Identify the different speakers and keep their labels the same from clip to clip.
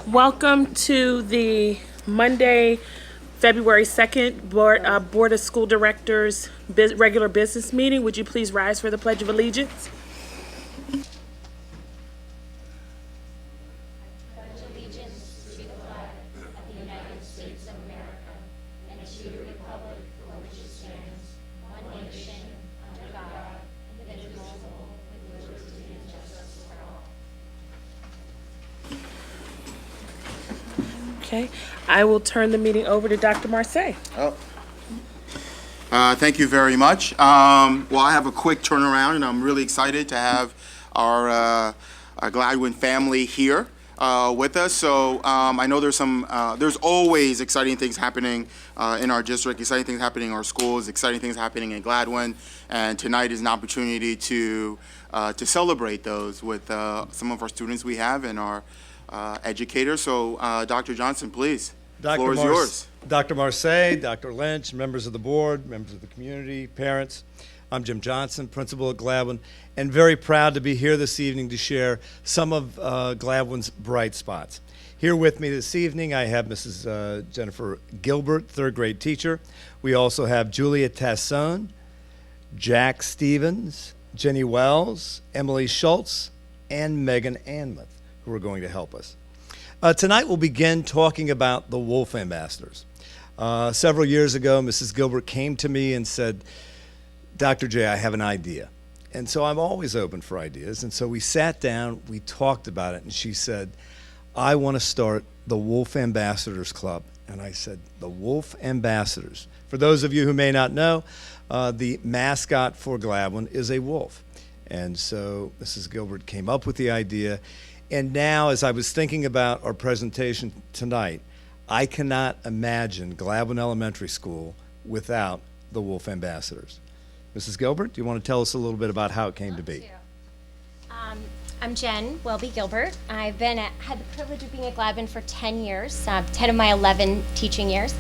Speaker 1: Welcome to the Monday, February 2nd Board of School Directors regular business meeting. Would you please rise for the Pledge of Allegiance? Okay, I will turn the meeting over to Dr. Marseille.
Speaker 2: Thank you very much. Well, I have a quick turnaround, and I'm really excited to have our Gladwin family here with us. So I know there's always exciting things happening in our district, exciting things happening in our schools, exciting things happening in Gladwin, and tonight is an opportunity to celebrate those with some of our students we have and our educators. So Dr. Johnson, please, the floor is yours.
Speaker 3: Dr. Marseille, Dr. Lynch, members of the board, members of the community, parents. I'm Jim Johnson, principal at Gladwin, and very proud to be here this evening to share some of Gladwin's bright spots. Here with me this evening, I have Mrs. Jennifer Gilbert, third grade teacher. We also have Julia Tasson, Jack Stevens, Jenny Wells, Emily Schultz, and Megan Anmuth, who are going to help us. Tonight we'll begin talking about the Wolf Ambassadors. Several years ago, Mrs. Gilbert came to me and said, Dr. J, I have an idea. And so I'm always open for ideas. And so we sat down, we talked about it, and she said, I want to start the Wolf Ambassadors Club. And I said, the Wolf Ambassadors. For those of you who may not know, the mascot for Gladwin is a wolf. And so Mrs. Gilbert came up with the idea. And now, as I was thinking about our presentation tonight, I cannot imagine Gladwin Elementary School without the Wolf Ambassadors. Mrs. Gilbert, do you want to tell us a little bit about how it came to be?
Speaker 4: I'm Jen Welby Gilbert. I've had the privilege of being at Gladwin for 10 years, 10 of my 11 teaching years,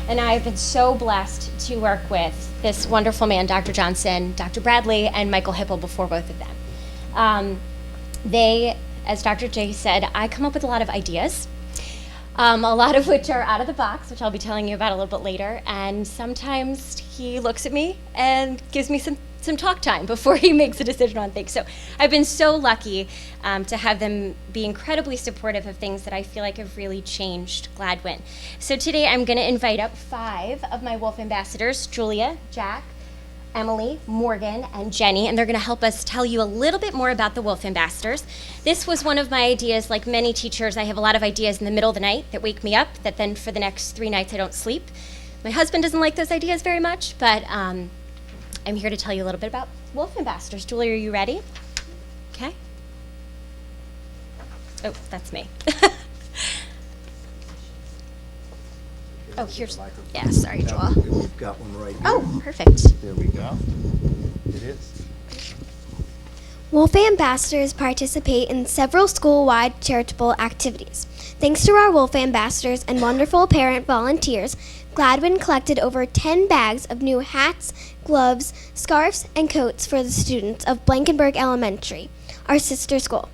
Speaker 4: and I've been so blessed to work with this wonderful man, Dr. Johnson, Dr. Bradley, and Michael Hipple before both of them. As Dr. J said, I come up with a lot of ideas, a lot of which are out of the box, which I'll be telling you about a little bit later, and sometimes he looks at me and gives me some talk time before he makes a decision on things. So I've been so lucky to have them be incredibly supportive of things that I feel like have really changed Gladwin. So today I'm going to invite up 5 of my Wolf Ambassadors, Julia, Jack, Emily, Morgan, and Jenny, and they're going to help us tell you a little bit more about the Wolf Ambassadors. This was one of my ideas. Like many teachers, I have a lot of ideas in the middle of the night that wake me up, that then for the next 3 nights I don't sleep. My husband doesn't like those ideas very much, but I'm here to tell you a little bit about Wolf Ambassadors. Julie, are you ready? Okay. Oh, that's me. Oh, here's, yeah, sorry, Joel.
Speaker 3: We've got one right here.
Speaker 4: Oh, perfect.
Speaker 3: There we go. It is.
Speaker 5: Wolf Ambassadors participate in several school-wide charitable activities. Thanks to our Wolf Ambassadors and wonderful parent volunteers, Gladwin collected over 10 bags of new hats, gloves, scarves, and coats for the students of Blankenberg Elementary, our sister school.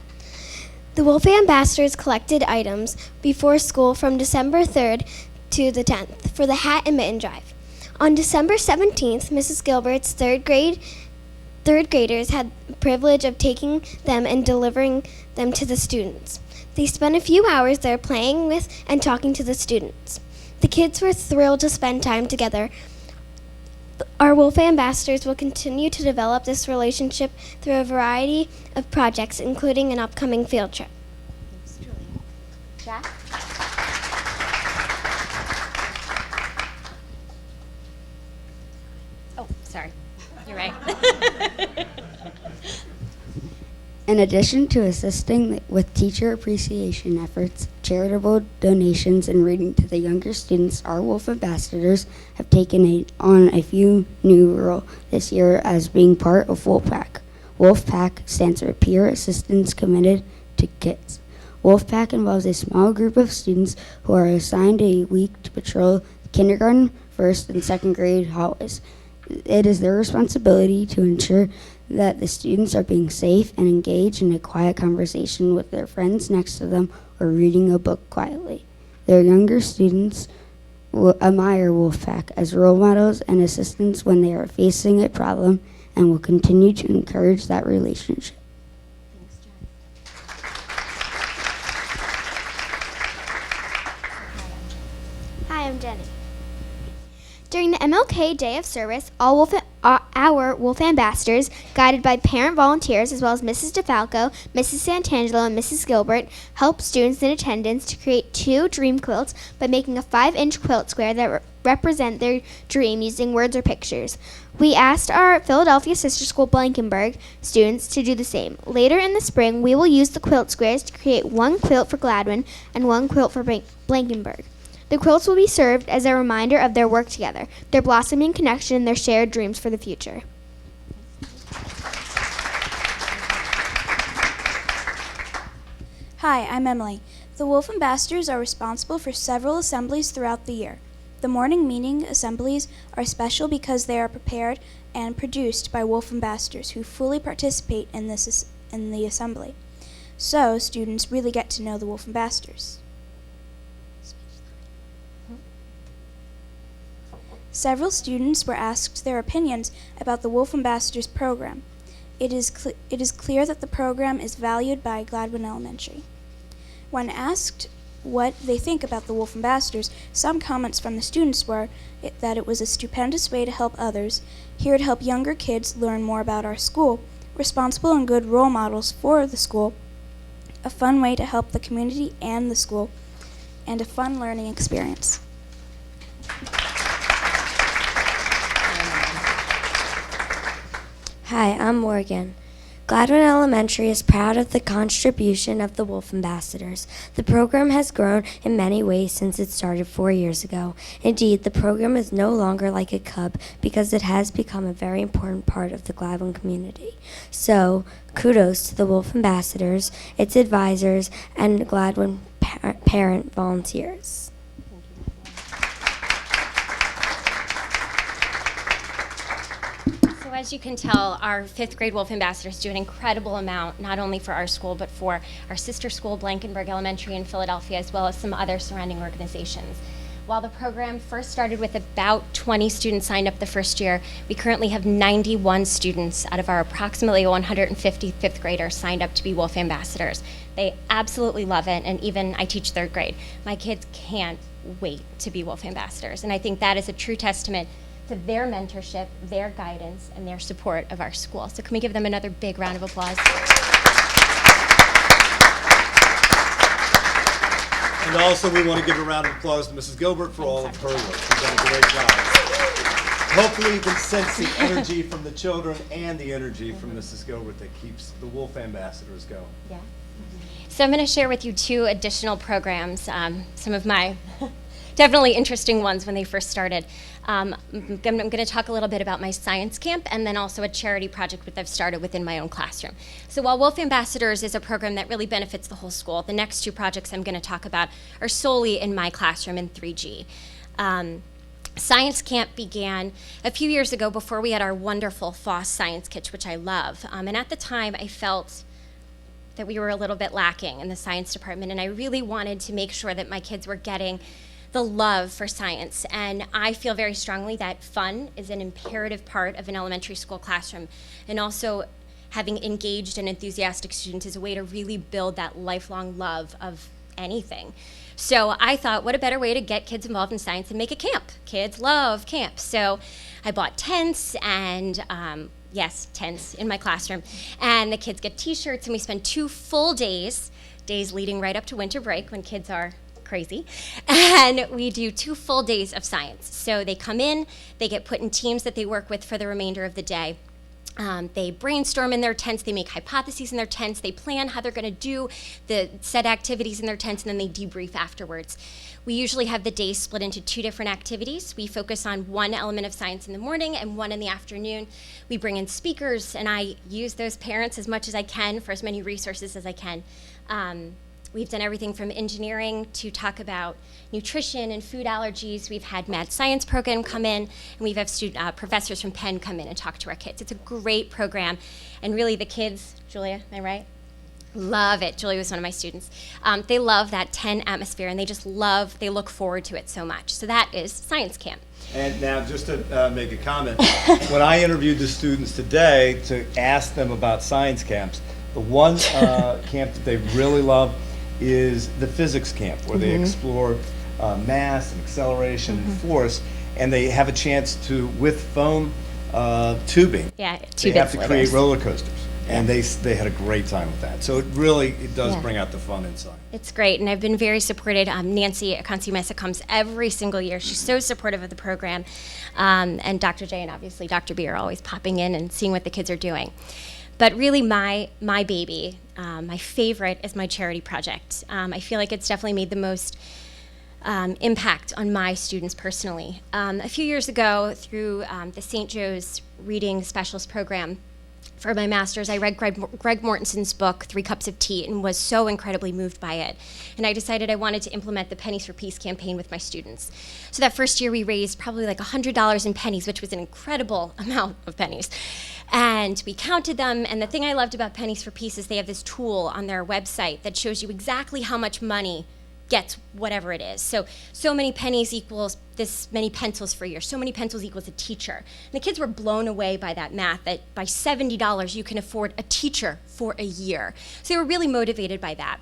Speaker 5: The Wolf Ambassadors collected items before school from December 3rd to the 10th for the hat and mitten drive. On December 17th, Mrs. Gilbert's third graders had the privilege of taking them and delivering them to the students. They spent a few hours there playing with and talking to the students. The kids were thrilled to spend time together. Our Wolf Ambassadors will continue to develop this relationship through a variety of projects, including an upcoming field trip.
Speaker 4: Thanks, Julie. Jack? Oh, sorry. You're right.
Speaker 6: In addition to assisting with teacher appreciation efforts, charitable donations, and reading to the younger students, our Wolf Ambassadors have taken on a few new roles this year as being part of Wolfpack. Wolfpack stands for Peer Assistance Committed to Kids. Wolfpack involves a small group of students who are assigned a week to patrol kindergarten, first, and second grade hallways. It is their responsibility to ensure that the students are being safe and engaged in a quiet conversation with their friends next to them or reading a book quietly. Their younger students will admire Wolfpack as role models and assistants when they are facing a problem and will continue to encourage that relationship.
Speaker 5: Hi, I'm Jenny. During the MLK Day of Service, our Wolf Ambassadors, guided by parent volunteers as well as Mrs. DeFalco, Mrs. Santangelo, and Mrs. Gilbert, helped students in attendance to create 2 dream quilts by making a 5-inch quilt square that represent their dream using words or pictures. We asked our Philadelphia sister school Blankenberg students to do the same. Later in the spring, we will use the quilt squares to create 1 quilt for Gladwin and 1 quilt for Blankenberg. The quilts will be served as a reminder of their work together, their blossoming connection, and their shared dreams for the future.
Speaker 7: Hi, I'm Emily. The Wolf Ambassadors are responsible for several assemblies throughout the year. The morning meeting assemblies are special because they are prepared and produced by Wolf Ambassadors who fully participate in the assembly. So students really get to know the Wolf Ambassadors. Several students were asked their opinions about the Wolf Ambassadors program. It is clear that the program is valued by Gladwin Elementary. When asked what they think about the Wolf Ambassadors, some comments from the students were that it was a stupendous way to help others, here to help younger kids learn more about our school, responsible and good role models for the school, a fun way to help the community and the school, and a fun learning experience.
Speaker 8: Hi, I'm Morgan. Gladwin Elementary is proud of the contribution of the Wolf Ambassadors. The program has grown in many ways since it started 4 years ago. Indeed, the program is no longer like a cub because it has become a very important part of the Gladwin community. So, kudos to the Wolf Ambassadors, its advisors, and Gladwin parent volunteers.
Speaker 4: So as you can tell, our 5th grade Wolf Ambassadors do an incredible amount, not only for our school, but for our sister school, Blankenberg Elementary in Philadelphia, as well as some other surrounding organizations. While the program first started with about 20 students signed up the first year, we currently have 91 students out of our approximately 150 5th graders signed up to be Wolf Ambassadors. They absolutely love it, and even I teach 3rd grade. My kids can't wait to be Wolf Ambassadors, and I think that is a true testament to their mentorship, their guidance, and their support of our school. So can we give them another big round of applause?
Speaker 3: And also, we want to give a round of applause to Mrs. Gilbert for all of her work. She's done a great job. Hopefully, you can sense the energy from the children and the energy from Mrs. Gilbert that keeps the Wolf Ambassadors going.
Speaker 4: Yeah. So I'm going to share with you 2 additional programs, some of my definitely interesting ones when they first started. I'm going to talk a little bit about my science camp and then also a charity project that I've started within my own classroom. So while Wolf Ambassadors is a program that really benefits the whole school, the next 2 projects I'm going to talk about are solely in my classroom in 3G. Science camp began a few years ago before we had our wonderful FOSS science kit, which I love. And at the time, I felt that we were a little bit lacking in the science department, and I really wanted to make sure that my kids were getting the love for science. And I feel very strongly that fun is an imperative part of an elementary school classroom, and also having engaged and enthusiastic students is a way to really build that lifelong love of anything. So I thought, what a better way to get kids involved in science than make a camp. Kids love camp. So I bought tents and yes, tents in my classroom. And the kids get t-shirts, and we spend 2 full days leading right up to winter break when kids are crazy, and we do 2 full days of science. So they come in, they get put in teams that they work with for the remainder of the day. They brainstorm in their tents, they make hypotheses in their tents, they plan how they're going to do the set activities in their tents, and then they debrief afterwards. We usually have the day split into 2 different activities. We focus on 1 element of science in the morning and 1 in the afternoon. We bring in speakers, and I use those parents as much as I can for as many resources as I can. We've done everything from engineering to talk about nutrition and food allergies. We've had Mad Science program come in, and we've had professors from Penn come in and talk to our kids. It's a great program, and really the kids, Julia, am I right? Love it. Julie was one of my students. They love that 10 atmosphere, and they look forward to it so much. So that is science camp.
Speaker 3: And now, just to make a comment, when I interviewed the students today to ask them about science camps, the one camp that they really love is the physics camp, where they explore mass and acceleration and force, and they have a chance to, with foam tubing,
Speaker 4: Yeah,
Speaker 3: they
Speaker 4: two
Speaker 3: have
Speaker 4: bit
Speaker 3: to create
Speaker 4: slitters.
Speaker 3: roller coasters. And they had a great time with that. So it does bring out the fun inside.
Speaker 4: It's great, and I've been very supported. Nancy Akansi-Mesa comes every single year. She's so supportive of the program. And Dr. J and obviously Dr. B are always popping in and seeing what the kids are doing. But really, my baby, my favorite is my charity project. I feel like it's definitely made the most impact on my students personally. A few years ago, through the St. Joe's Reading Specialist Program, for my master's, I read Greg Mortenson's book, 3 Cups of Tea, and was so incredibly moved by it. And I decided I wanted to implement the Pennies for Peace campaign with my students. So that first year, we raised probably like $100 in pennies, which was an incredible amount of pennies. And we counted them, and the thing I loved about Pennies for Peace is they have this tool on their website that shows you exactly how much money gets whatever it is. So many pennies equals this many pencils for a year. So many pencils equals a teacher. And the kids were blown away by that math, that by $70 you can afford a teacher for a year. So they were really motivated by that.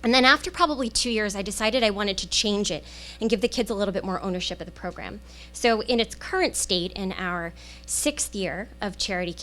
Speaker 4: And then after probably 2 years, I decided I wanted to change it and give the kids a little bit more ownership of the program. So in its current state, in our 6th year of charity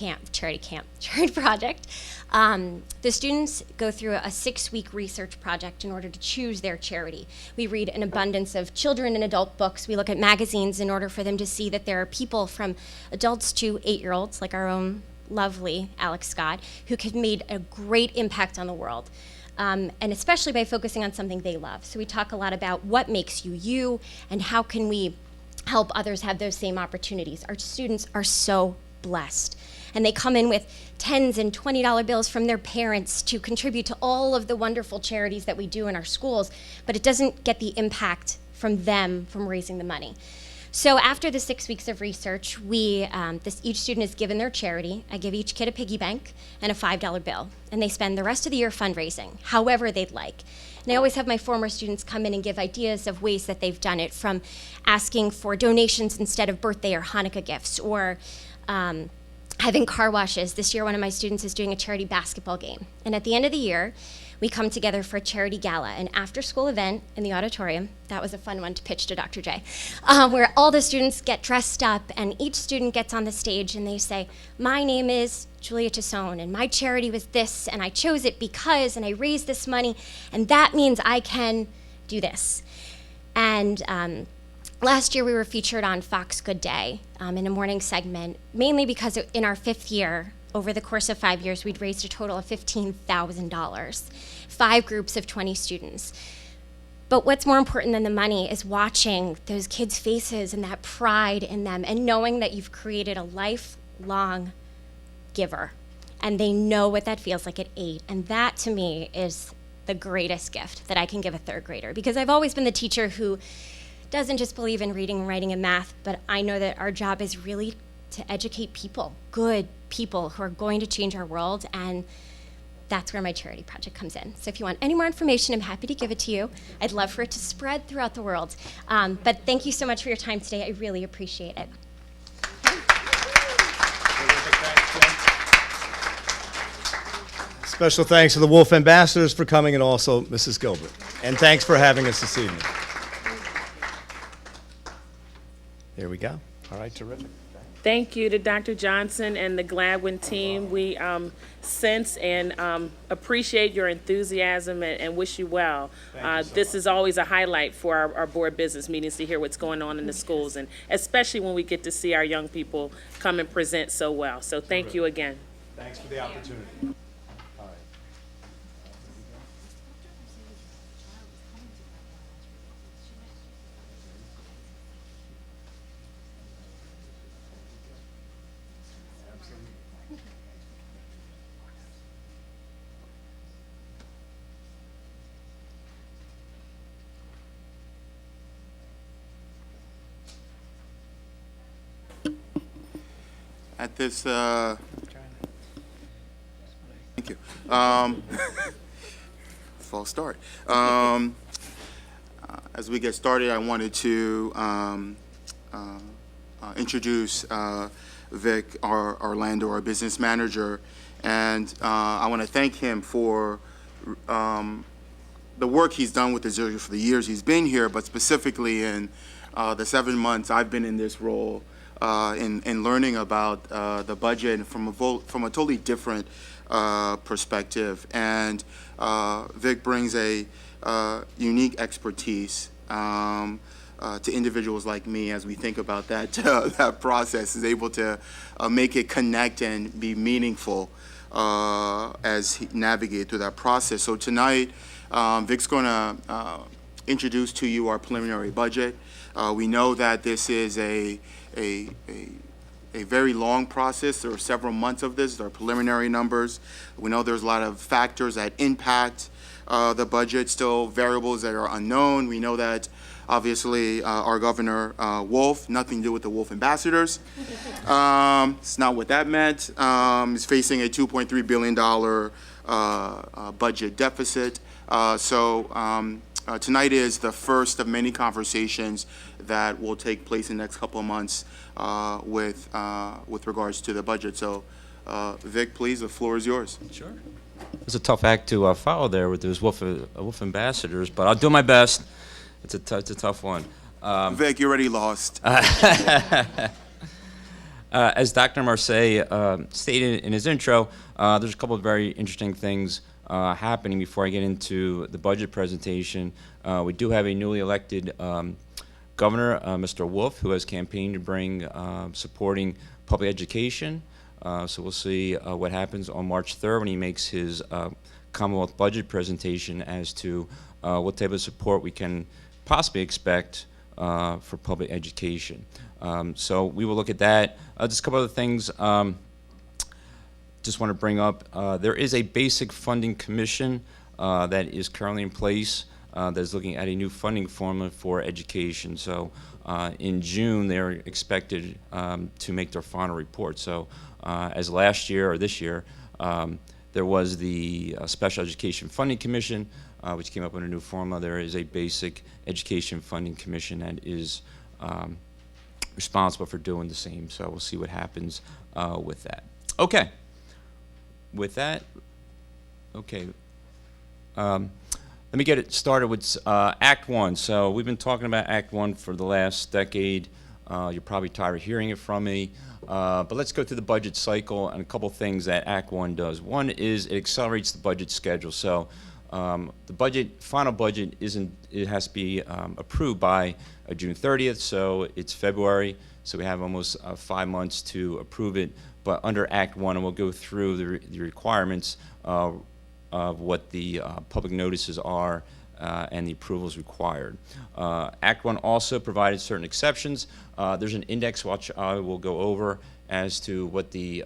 Speaker 4: project, the students go through a 6-week research project in order to choose their charity. We read an abundance of children and adult books. We look at magazines in order for them to see that there are people from adults to 8-year-olds, like our own lovely Alex Scott, who have made a great impact on the world. And especially by focusing on something they love. So we talk a lot about what makes you you, and how can we help others have those same opportunities. Our students are so blessed. And they come in with $10s and $20 bills from their parents to contribute to all of the wonderful charities that we do in our schools, but it doesn't get the impact from them from raising the money. So after the 6 weeks of research, each student is given their charity. I give each kid a piggy bank and a $5 bill, and they spend the rest of the year fundraising, however they'd like. And I always have my former students come in and give ideas of ways that they've done it, from asking for donations instead of birthday or Hanukkah gifts, or having car washes. This year, one of my students is doing a charity basketball game. And at the end of the year, we come together for a charity gala, an after-school event in the auditorium. That was a fun one to pitch to Dr. J, where all the students get dressed up, and each student gets on the stage and they say, my name is Julia Tassone, and my charity was this, and I chose it because, and I raised this money, and that means I can do this. And last year we were featured on Fox Good Day in a morning segment, mainly because in our 5th year, over the course of 5 years, we'd raised a total of $15,000, 5 groups of 20 students. But what's more important than the money is watching those kids' faces and that pride in them, and knowing that you've created a lifelong giver. And they know what that feels like at 8. And that, to me, is the greatest gift that I can give a 3rd grader. Because I've always been the teacher who doesn't just believe in reading, writing, and math, but I know that our job is really to educate people, good people who are going to change our world, and that's where my charity project comes in. So if you want any more information, I'm happy to give it to you. I'd love for it to spread throughout the world. But thank you so much for your time today. I really appreciate it.
Speaker 3: Special thanks to the Wolf Ambassadors for coming, and also Mrs. Gilbert. And thanks for having us this evening. There we go. All right, terrific.
Speaker 1: Thank you to Dr. Johnson and the Gladwin team. We sense and appreciate your enthusiasm and wish you well. This is always a highlight for our board business meetings, to hear what's going on in the schools, and especially when we get to see our young people come and present so well. So thank you again.
Speaker 3: Thanks for the opportunity. All right.
Speaker 2: At this, thank you. false start. As we get started, I wanted to introduce Vic, our Orlando, our business manager, and I want to thank him for the work he's done with Azure for the years he's been here, but specifically in the 7 months I've been in this role, in learning about the budget from a totally different perspective. And Vic brings a unique expertise to individuals like me as we think about that that process, is able to make it connect and be meaningful as he navigates through that process. So tonight, Vic's going to introduce to you our preliminary budget. We know that this is a very long process. There are several months of this. There are preliminary numbers. We know there's a lot of factors that impact the budget, still variables that are unknown. We know that obviously our governor, Wolf, nothing to do with the Wolf ambassadors. It's not what that meant. Is facing a $2.3 billion budget deficit. Tonight is the first of many conversations that will take place in the next couple of months with regards to the budget. So, Vic, please, the floor is yours.
Speaker 9: Sure. It's a tough act to follow there with those Wolf ambassadors, but I'll do my best. It's a tough one.
Speaker 2: Vic, you're already lost.
Speaker 9: As Dr. Marseille stated in his intro, there's a couple of very interesting things happening before I get into the budget presentation. We do have a newly elected governor, Mr. Wolf, who has campaigned to bring supporting public education. So we'll see what happens on March 3rd when he makes his Commonwealth budget presentation as to what type of support we can possibly expect for public education. So we will look at that. Just a couple other things. Just want to bring up, there is a basic funding commission that is currently in place that is looking at a new funding formula for education. So in June, they're expected to make their final report. So as last year or this year, there was the Special Education Funding Commission, which came up with a new formula. There is a basic education funding commission that is responsible for doing the same. So we'll see what happens with that. Okay. With that, okay. Let me get it started with Act 1. So we've been talking about Act 1 for the last decade. You're probably tired of hearing it from me. But let's go through the budget cycle and a couple things that Act 1 does. One is it accelerates the budget schedule. So the final budget it has to be approved by June 30th, so it's February. So we have almost 5 months to approve it. But under Act 1, and we'll go through the requirements of what the public notices are and the approvals required. Act 1 also provided certain exceptions. There's an index which I will go over as to what the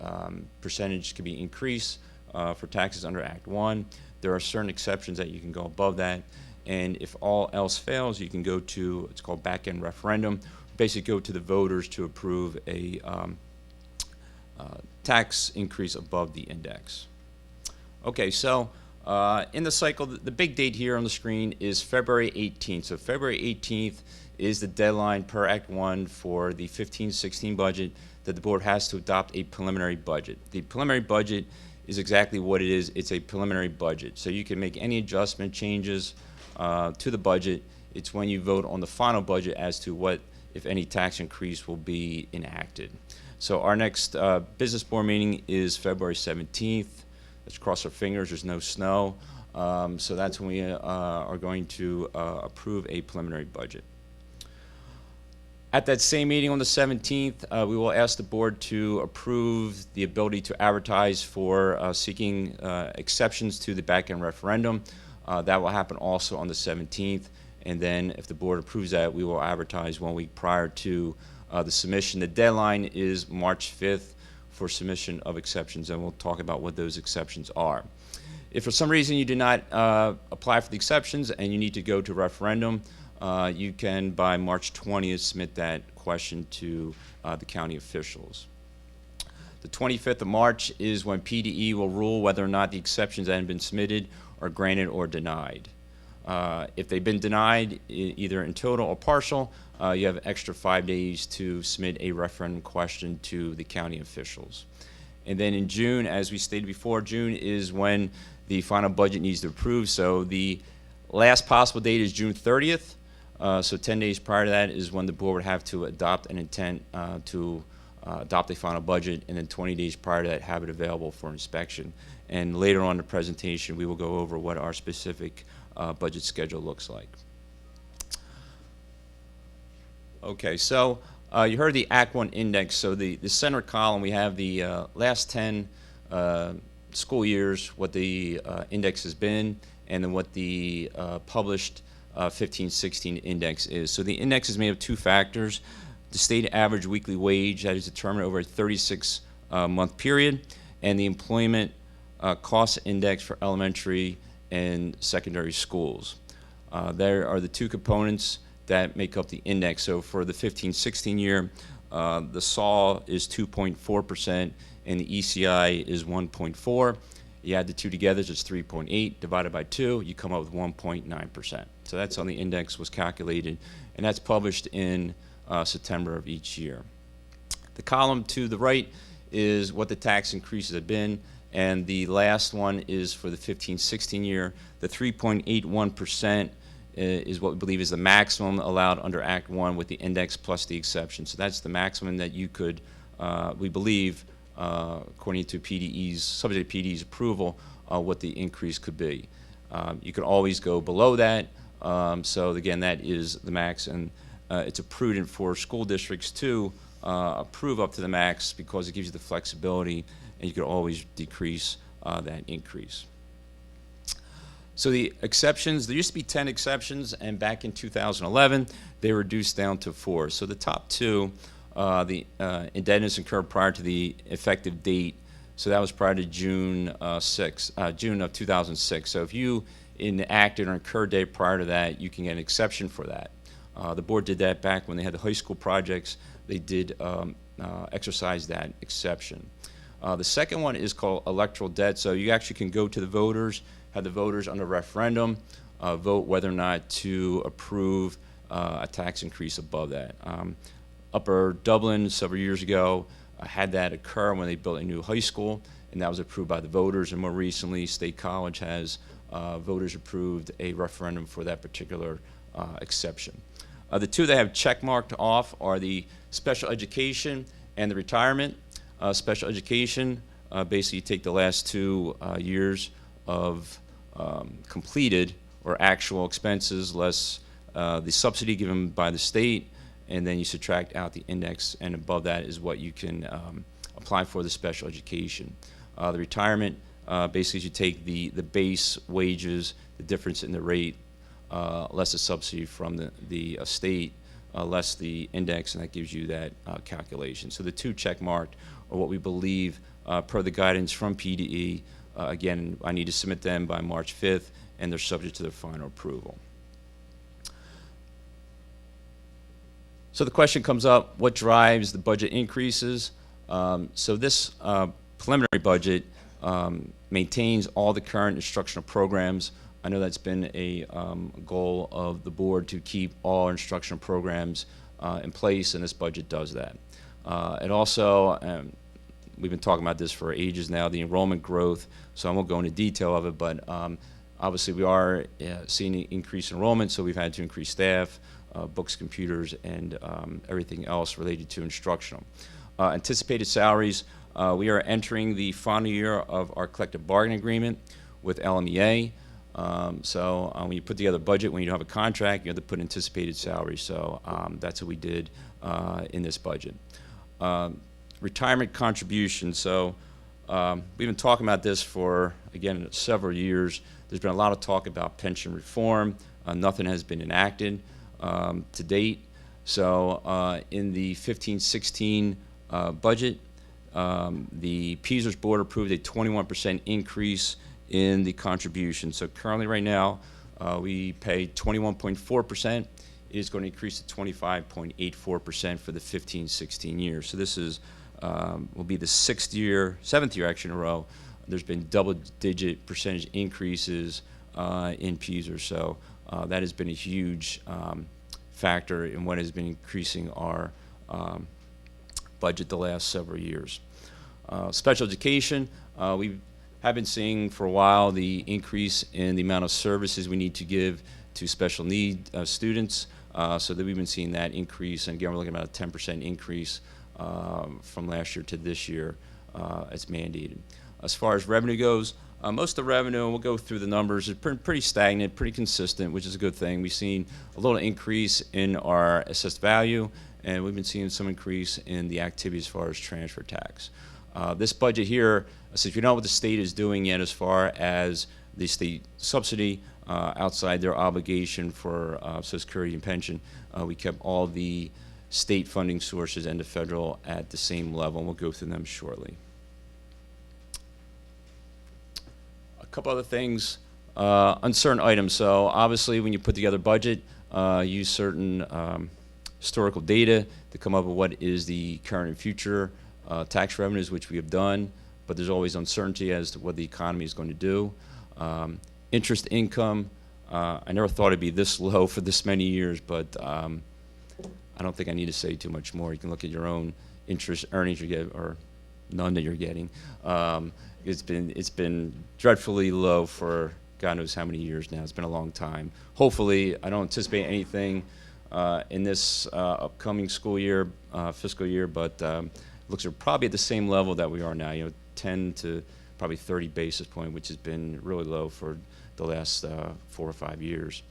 Speaker 9: percentage can be increased for taxes under Act 1. There are certain exceptions that you can go above that. And if all else fails, you can go to, it's called back-end referendum. Basically go to the voters to approve a tax increase above the index. Okay, so in the cycle, the big date here on the screen is February 18th. So February 18th is the deadline per Act 1 for the 15-16 budget that the board has to adopt a preliminary budget. The preliminary budget is exactly what it is. It's a preliminary budget. So you can make any adjustment, changes to the budget. It's when you vote on the final budget as to what, if any, tax increase will be enacted. So our next business board meeting is February 17th. Let's cross our fingers, there's no snow. So that's when we are going to approve a preliminary budget. At that same meeting on the 17th, we will ask the board to approve the ability to advertise for seeking exceptions to the back-end referendum. That will happen also on the 17th. And then if the board approves that, we will advertise 1 week prior to the submission. The deadline is March 5th for submission of exceptions, and we'll talk about what those exceptions are. If for some reason you do not apply for the exceptions and you need to go to referendum, you can, by March 20th, submit that question to the county officials. The 25th of March is when PDE will rule whether or not the exceptions that have been submitted are granted or denied. If they've been denied, either in total or partial, you have extra 5 days to submit a referendum question to the county officials. And then in June, as we stated before, June is when the final budget needs to approve. So the last possible date is June 30th. So 10 days prior to that is when the board would have to adopt an intent to adopt a final budget, and then 20 days prior to that have it available for inspection. And later on in the presentation, we will go over what our specific budget schedule looks like. Okay, so you heard the Act 1 index. So the center column, we have the last 10 school years, what the index has been, and then what the published 15-16 index is. So the index is made of two factors: the state average weekly wage that is determined over a 36-month period, and the employment cost index for elementary and secondary schools. There are the two components that make up the index. So for the 15-16 year, the SAW is 2.4% and the ECI is 1.4. You add the two together, it's 3.8 divided by 2, you come up with 1.9%. So that's how the index was calculated, and that's published in September of each year. The column to the right is what the tax increases have been, and the last one is for the 15-16 year. The 3.81% is what we believe is the maximum allowed under Act 1 with the index plus the exception. So that's the maximum that you could, we believe, according to PDE's, subject to PDE's approval, what the increase could be. You could always go below that. So again, that is the max, and it's prudent for school districts to approve up to the max because it gives you the flexibility, and you could always decrease that increase. So the exceptions, there used to be 10 exceptions, and back in 2011, they were reduced down to 4. So the top two, the indebtedness incurred prior to the effective date, so that was prior to June of 2006. So if you enacted or incurred date prior to that, you can get an exception for that. The board did that back when they had the high school projects. They did exercise that exception. The second one is called electoral debt. So you actually can go to the voters, have the voters under referendum vote whether or not to approve a tax increase above that. Upper Dublin several years ago had that occur when they built a new high school, and that was approved by the voters. And more recently, State College has voters approved a referendum for that particular exception. The two that have check marked off are the special education and the retirement. Special education, basically you take the last 2 years of completed or actual expenses less the subsidy given by the state, and then you subtract out the index, and above that is what you can apply for the special education. The retirement, basically you take the base wages, the difference in the rate, less the subsidy from the state, less the index, and that gives you that calculation. So the two check marked are what we believe per the guidance from PDE. Again, I need to submit them by March 5th, and they're subject to their final approval. So the question comes up, what drives the budget increases? So this preliminary budget maintains all the current instructional programs. I know that's been a goal of the board to keep all instructional programs in place, and this budget does that. It also, we've been talking about this for ages now, the enrollment growth, so I won't go into detail of it, but obviously we are seeing an increased enrollment, so we've had to increase staff, books, computers, and everything else related to instructional. Anticipated salaries, we are entering the final year of our collective bargaining agreement with LMEA. So when you put together a budget, when you don't have a contract, you have to put anticipated salaries. So that's what we did in this budget. Retirement contributions. So we've been talking about this for, again, several years. There's been a lot of talk about pension reform. Nothing has been enacted to date. So in the 15-16 budget, the PSERS board approved a 21% increase in the contribution. So currently right now, we pay 21.4%. It is going to increase to 25.84% for the 15-16 years. So this is will be the seventh year actually in a row there's been double-digit percentage increases in PSER. So that has been a huge factor in what has been increasing our budget the last several years. Special education, we have been seeing for a while the increase in the amount of services we need to give to special need students, so that we've been seeing that increase, and again, we're looking at about a 10% increase from last year to this year as mandated. As far as revenue goes, most of the revenue, and we'll go through the numbers, is pretty stagnant, pretty consistent, which is a good thing. We've seen a little increase in our assessed value, and we've been seeing some increase in the activity as far as transfer tax. This budget here, since we don't know what the state is doing yet as far as the state subsidy outside their obligation for Social Security and pension, we kept all the state funding sources and the federal at the same level, and we'll go through them shortly. A couple other things, uncertain items. So obviously when you put together a budget, use certain historical data to come up with what is the current and future tax revenues, which we have done, but there's always uncertainty as to what the economy is going to do. Interest income, I never thought it'd be this low for this many years, but I don't think I need to say too much more. You can look at your own interest earnings you get, or none that you're getting. It's been dreadfully low for God knows how many years now. It's been a long time. Hopefully, I don't anticipate anything in this upcoming school year, fiscal year, but looks like probably at the same level that we are now. 10 to probably 30 basis point, which has been really low for the last 4 or 5 years.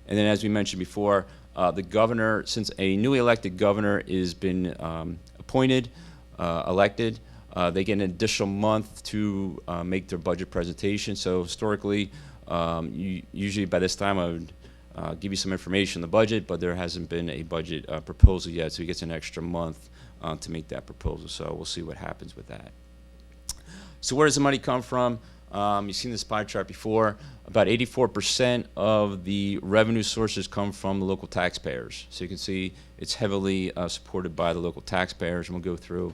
Speaker 9: And then, as we mentioned before, the governor, since a newly elected governor has been appointed, elected, they get an additional month to make their budget presentation. So historically, usually by this time I would give you some information on the budget, but there hasn't been a budget proposal yet, so he gets an extra month to make that proposal. So we'll see what happens with that. So where does the money come from? You've seen this pie chart before. About 84% of the revenue sources come from the local taxpayers. So you can see it's heavily supported by the local taxpayers, and we'll go through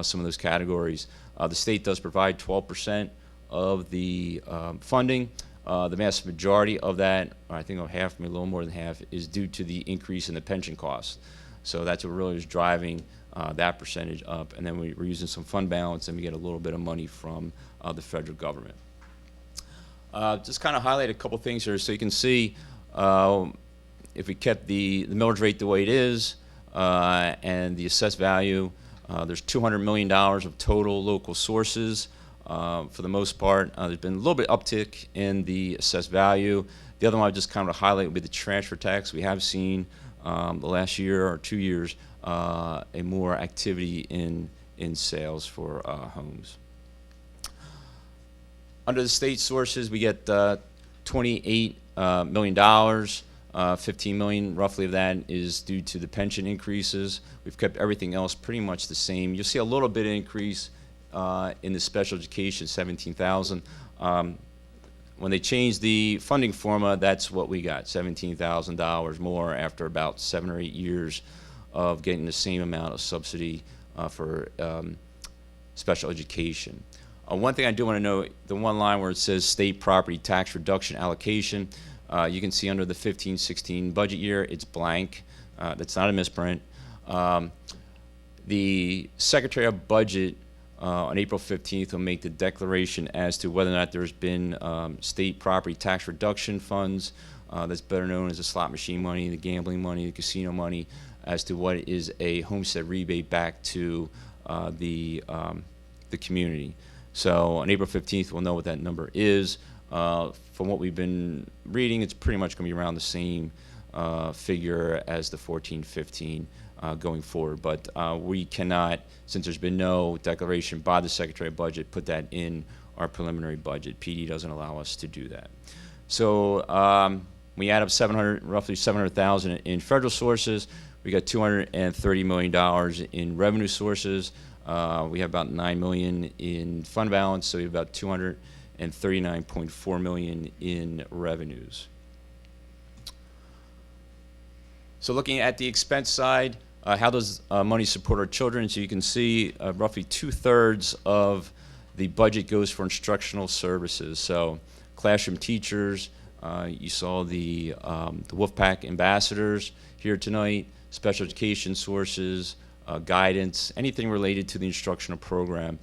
Speaker 9: some of those categories. The state does provide 12% of the funding. The vast majority of that, I think half, maybe a little more than half, is due to the increase in the pension costs. So that's what really is driving that percentage up. And then we're using some fund balance, and we get a little bit of money from the federal government. Just kind of highlight a couple things here so you can see if we kept the millage rate the way it is and the assessed value, there's $200 million of total local sources. For the most part, there's been a little bit uptick in the assessed value. The other one I just kind of highlight would be the transfer tax. We have seen the last year or 2 years a more activity in sales for homes. Under the state sources, we get $28 million. $15 million roughly of that is due to the pension increases. We've kept everything else pretty much the same. You'll see a little bit of increase in the special education, $17,000. When they changed the funding formula, that's what we got, $17,000 more after about 7 or 8 years of getting the same amount of subsidy for special education. One thing I do want to note, the one line where it says state property tax reduction allocation, you can see under the 15-16 budget year, it's blank. That's not a misprint. The Secretary of Budget on April 15th will make the declaration as to whether or not there's been state property tax reduction funds, that's better known as the slot machine money, the gambling money, the casino money, as to what is a homestead rebate back to the community. So on April 15th, we'll know what that number is. From what we've been reading, it's pretty much going to be around the same figure as the 14-15 going forward. But we cannot, since there's been no declaration by the Secretary of Budget, put that in our preliminary budget. PD doesn't allow us to do that. So we add up roughly 700,000 in federal sources. We got $230 million in revenue sources. We have about $9 million in fund balance, so we have about $239.4 million in revenues. So looking at the expense side, how does money support our children? So you can see roughly 2/3 of the budget goes for instructional services. So classroom teachers, you saw the Wolfpack ambassadors here tonight, special education sources, guidance, anything related to the instructional program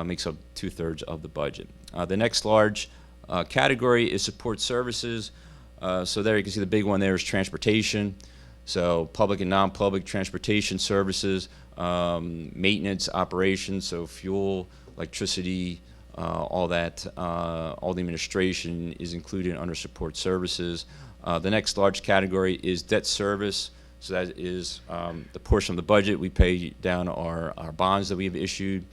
Speaker 9: makes up 2/3 of the budget. The next large category is support services. So there you can see the big one there is transportation. So public and non-public transportation services, maintenance operations, so fuel, electricity, all that, all the administration is included under support services. The next large category is debt service. So that is the portion of the budget we pay down our bonds that we have issued.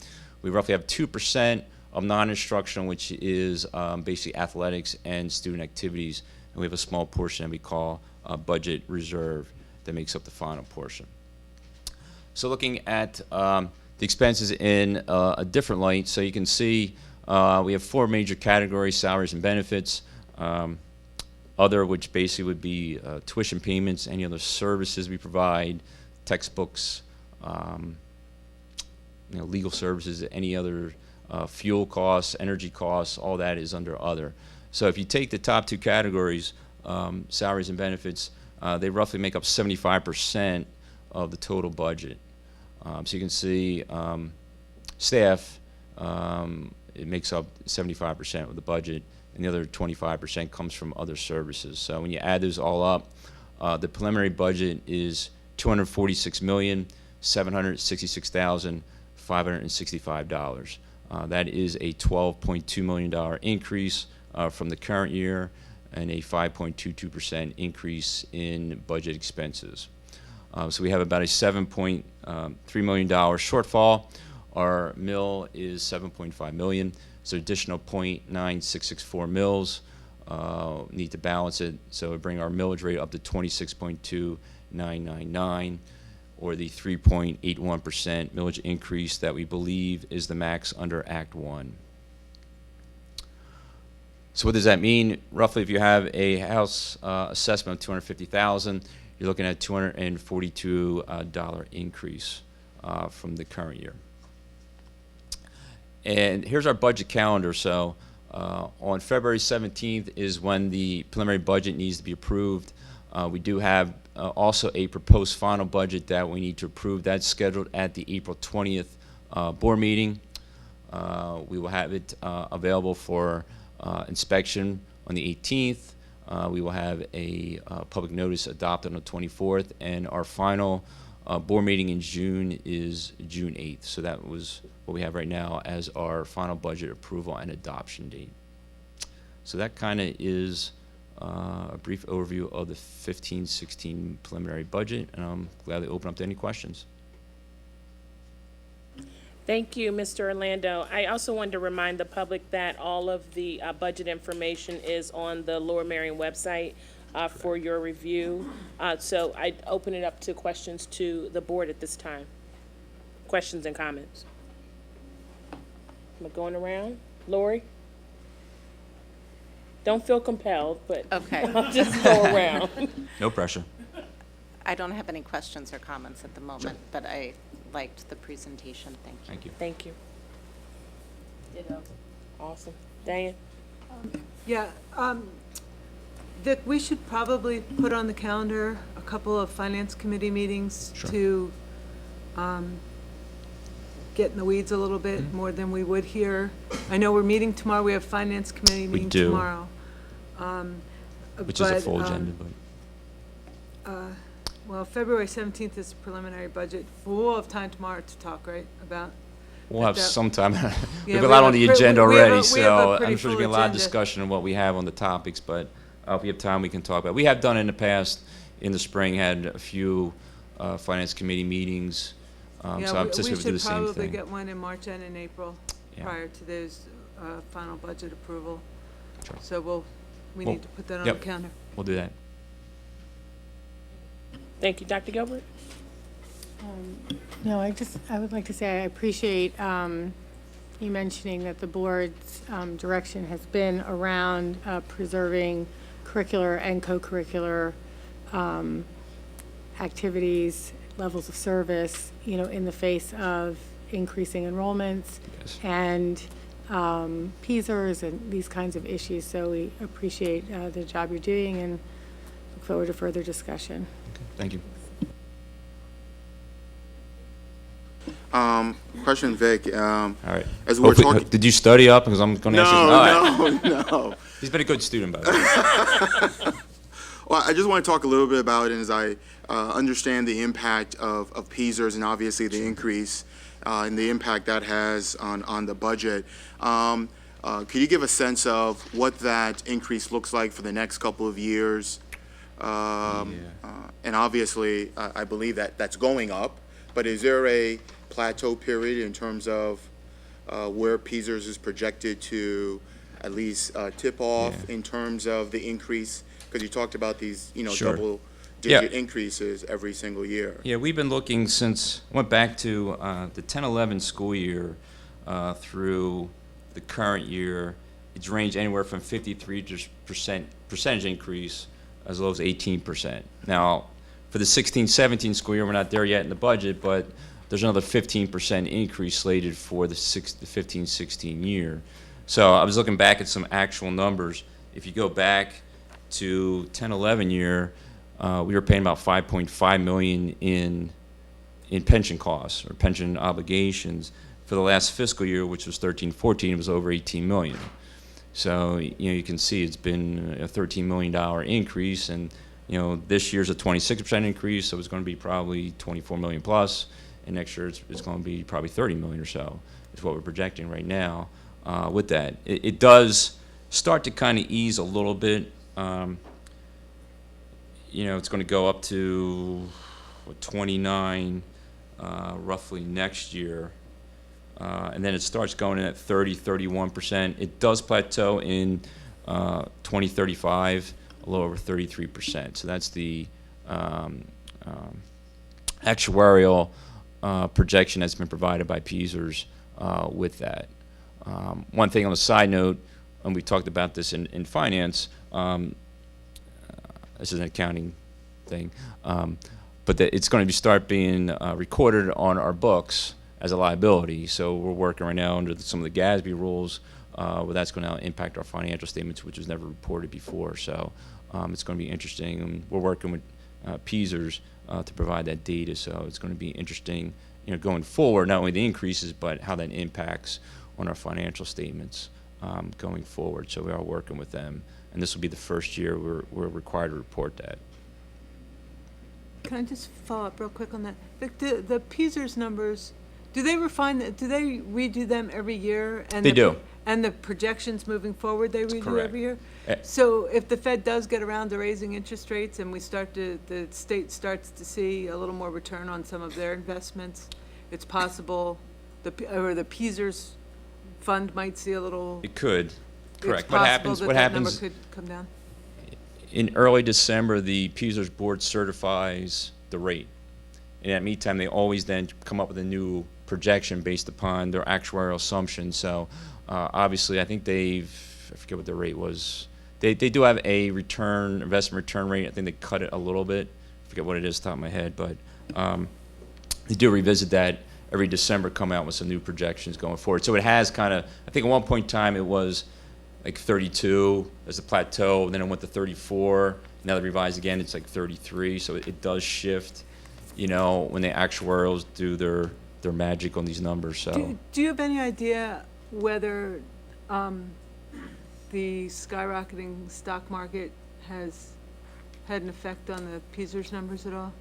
Speaker 9: We roughly have 2% of non-instructional, which is basically athletics and student activities. And we have a small portion that we call budget reserve that makes up the final portion. So looking at the expenses in a different light, so you can see we have 4 major categories: salaries and benefits, other, which basically would be tuition payments, any other services we provide, textbooks, legal services, any other fuel costs, energy costs, all that is under other. So if you take the top 2 categories, salaries and benefits, they roughly make up 75% of the total budget. So you can see staff, it makes up 75% of the budget, and the other 25% comes from other services. So when you add those all up, the preliminary budget is $246,766,565. That is a $12.2 million increase from the current year, and a 5.22% increase in budget expenses. So we have about a $7.3 million shortfall. Our mill is $7.5 million, so additional .9664 mills need to balance it, so it bring our millage rate up to 26.2999, or the 3.81% millage increase that we believe is the max under Act 1. So what does that mean? Roughly, if you have a house assessment of $250,000, you're looking at $242 increase from the current year. And here's our budget calendar. So on February 17th is when the preliminary budget needs to be approved. We do have also a proposed final budget that we need to approve. That's scheduled at the April 20th board meeting. We will have it available for inspection on the 18th. We will have a public notice adopted on the 24th, and our final board meeting in June is June 8th. So that was what we have right now as our final budget approval and adoption date. So that kind of is a brief overview of the 15-16 preliminary budget, and I'm glad to open up to any questions.
Speaker 1: Thank you, Mr. Orlando. I also wanted to remind the public that all of the budget information is on the Lower Merion website for your review. So I'd open it up to questions to the board at this time. Questions and comments? Am I going around? Lori? Don't feel compelled, but
Speaker 10: Okay.
Speaker 1: I'll just go around.
Speaker 9: No pressure.
Speaker 10: I don't have any questions or comments at the moment, but I liked the presentation. Thank you.
Speaker 9: Thank you.
Speaker 1: Thank you. Ditto. Awesome. Diane?
Speaker 11: Yeah, Vic, we should probably put on the calendar a couple of finance committee meetings
Speaker 9: Sure.
Speaker 11: to get in the weeds a little bit more than we would here. I know we're meeting tomorrow. We have finance committee meeting
Speaker 9: do.
Speaker 11: tomorrow.
Speaker 9: Which is a full agenda, but
Speaker 11: Well, February 17th is preliminary budget. We'll have time tomorrow to talk, right, about?
Speaker 9: we'll have
Speaker 11: that-
Speaker 9: some time. We
Speaker 11: Yeah,
Speaker 9: have a
Speaker 11: we
Speaker 9: lot
Speaker 11: have
Speaker 9: on
Speaker 11: a
Speaker 9: the
Speaker 11: pre-
Speaker 9: agenda
Speaker 11: we have a-
Speaker 9: already,
Speaker 11: we have a
Speaker 9: so
Speaker 11: pretty
Speaker 9: I'm sure there's
Speaker 11: full
Speaker 9: gonna be a lot of
Speaker 11: agenda.
Speaker 9: discussion on what we have on the topics, but if we have time, we can talk about it. We have done in the past, in the spring, had a few finance committee meetings, so I'm
Speaker 11: Yeah,
Speaker 9: anticipating we'll do the
Speaker 11: we should
Speaker 9: same
Speaker 11: probably
Speaker 9: thing.
Speaker 11: get one in March and in April
Speaker 9: Yeah.
Speaker 11: prior to those final budget approval.
Speaker 9: Sure.
Speaker 11: So we
Speaker 9: Well,
Speaker 11: need to put that on
Speaker 9: yep.
Speaker 11: the calendar.
Speaker 9: We'll do that.
Speaker 1: Thank you. Dr. Gilbert?
Speaker 12: No, I would like to say I appreciate you mentioning that the board's direction has been around preserving curricular and co-curricular activities, levels of service, in the face of increasing enrollments
Speaker 9: Yes.
Speaker 12: and PSERS and these kinds of issues. So we appreciate the job you're doing and look forward to further discussion.
Speaker 9: Thank you.
Speaker 2: Question, Vic.
Speaker 9: All right.
Speaker 2: As we're
Speaker 9: Hopefully-
Speaker 2: talking.
Speaker 9: Did you study up? Because I'm going to ask you. All right.
Speaker 2: No.
Speaker 9: He's been a good student, by the way.
Speaker 2: Well, I just want to talk a little bit about it as I understand the impact of PSERS and obviously the increase and the impact that has on the budget. Could you give a sense of what that increase looks like for the next couple of years? And obviously, I believe that that's going up, but is there a plateau period in terms of where PSERS is projected to at least tip off in terms of the increase? Because you talked about these,
Speaker 9: Sure.
Speaker 2: double-digit increases every single year.
Speaker 9: Yeah, we've been looking since, went back to the 10-11 school year through the current year. It's ranged anywhere from 53% increase as low as 18%. Now, for the 16-17 school year, we're not there yet in the budget, but there's another 15% increase slated for the 15-16 year. So I was looking back at some actual numbers. If you go back to 10-11 year, we were paying about $5.5 million in pension costs or pension obligations. For the last fiscal year, which was 13-14, it was over $18 million. So you can see it's been a $13 million increase, and this year's a 26% increase, so it's going to be probably 24 million plus, and next year it's going to be probably 30 million or so is what we're projecting right now. With that, it does start to kind of ease a little bit. It's going to go up to 29 roughly next year, and then it starts going in at 30-31%. It does plateau in 2035, a little over 33%. So that's the actuarial projection that's been provided by PSERS with that. One thing on the side note, and we talked about this in finance, this is an accounting thing, but that it's going to start being recorded on our books as a liability. So we're working right now under some of the GASB rules where that's going to impact our financial statements, which was never reported before. So it's going to be interesting. And we're working with PSERS to provide that data. So it's going to be interesting, going forward, not only the increases, but how that impacts on our financial statements going forward. So we are working with them. And this will be the first year we're required to report that.
Speaker 11: Can I just follow up real quick on that? The PSERS numbers, do they refine that? Do they redo them every year? And
Speaker 9: They do.
Speaker 11: And the projections moving forward, they redo
Speaker 9: Correct.
Speaker 11: every year? So if the Fed does get around to raising interest rates and the state starts to see a little more return on some of their investments, it's possible the PSERS fund might see a little.
Speaker 9: It could. Correct.
Speaker 11: It's
Speaker 9: What
Speaker 11: possible
Speaker 9: happens?
Speaker 11: that
Speaker 9: What
Speaker 11: that
Speaker 9: happens?
Speaker 11: number could come down.
Speaker 9: In early December, the PSERS board certifies the rate. And at meantime, they always then come up with a new projection based upon their actuarial assumptions. So obviously, I think I forget what their rate was. They do have a investment return rate. I think they cut it a little bit. I forget what it is off the top of my head, but they do revisit that every December, come out with some new projections going forward. So it has kind of, I think at one point in time it was like 32 as a plateau, and then it went to 34. Now they revised again, it's like 33. So it does shift, when the actuarials do their magic on these numbers. So
Speaker 11: Do you have any idea whether the skyrocketing stock market has had an effect on the PSERS numbers at all?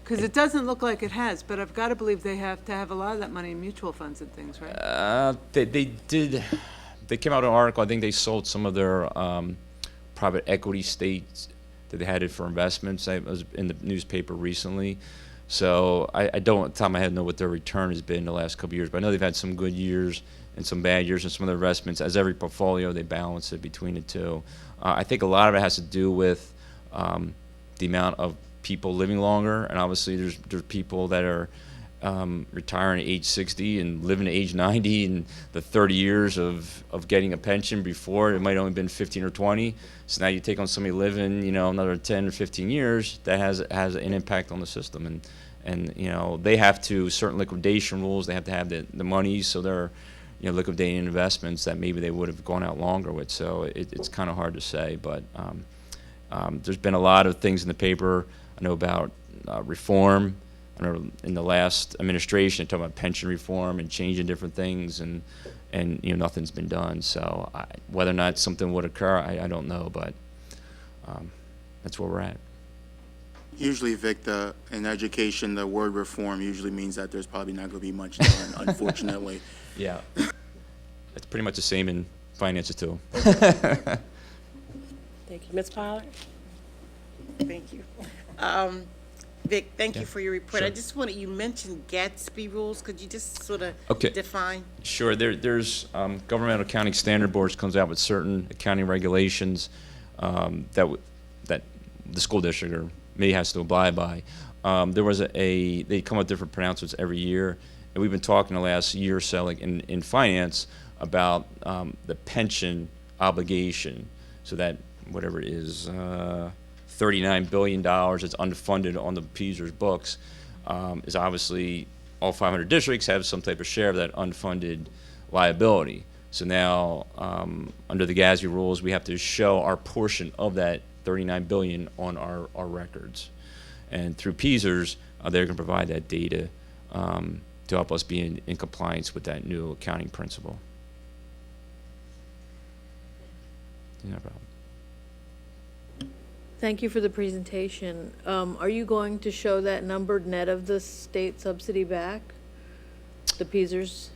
Speaker 11: Because it doesn't look like it has, but I've got to believe they have to have a lot of that money in mutual funds and things, right?
Speaker 9: they did. They came out with an article. I think they sold some of their private equity stakes that they had it for investments. I was in the newspaper recently. So I don't, at the top of my head, know what their return has been in the last couple of years. But I know they've had some good years and some bad years, and some of their investments, as every portfolio, they balance it between the two. I think a lot of it has to do with the amount of people living longer, and obviously there's people that are retiring at age 60 and living to age 90, and the 30 years of getting a pension before, it might only been 15 or 20. So now you take on somebody living, another 10 or 15 years, that has an impact on the system. And they have to, certain liquidation rules, they have to have the money, so they're, liquidating investments that maybe they would have gone out longer with. So it's kind of hard to say, but there's been a lot of things in the paper. I know about reform. I know in the last administration, talking about pension reform and changing different things, and nothing's been done. So whether or not something would occur, I don't know, but that's where we're at.
Speaker 2: Usually, Vic, in education, the word reform usually means that there's probably not going to be much done, unfortunately.
Speaker 9: Yeah. It's pretty much the same in finances, too.
Speaker 1: Thank you. Ms. Pollard?
Speaker 13: Thank you. Vic, thank you for your report.
Speaker 9: Sure.
Speaker 13: I just wanted, you mentioned Gatsby rules. Could you just sort of
Speaker 9: Okay.
Speaker 13: define?
Speaker 9: Sure. There's governmental accounting standard boards comes out with certain accounting regulations that the school district or me has to abide by. There was they come up with different pronouncements every year, and we've been talking the last year or so, like in finance, about the pension obligation. So that whatever it is, $39 billion that's unfunded on the PSER's books is obviously all 500 districts have some type of share of that unfunded liability. So now, under the GASB rules, we have to show our portion of that $39 billion on our records. And through PSERS, they're going to provide that data to help us be in compliance with that new accounting principle. No problem.
Speaker 14: Thank you for the presentation. Are you going to show that number net of the state subsidy back, the PSERS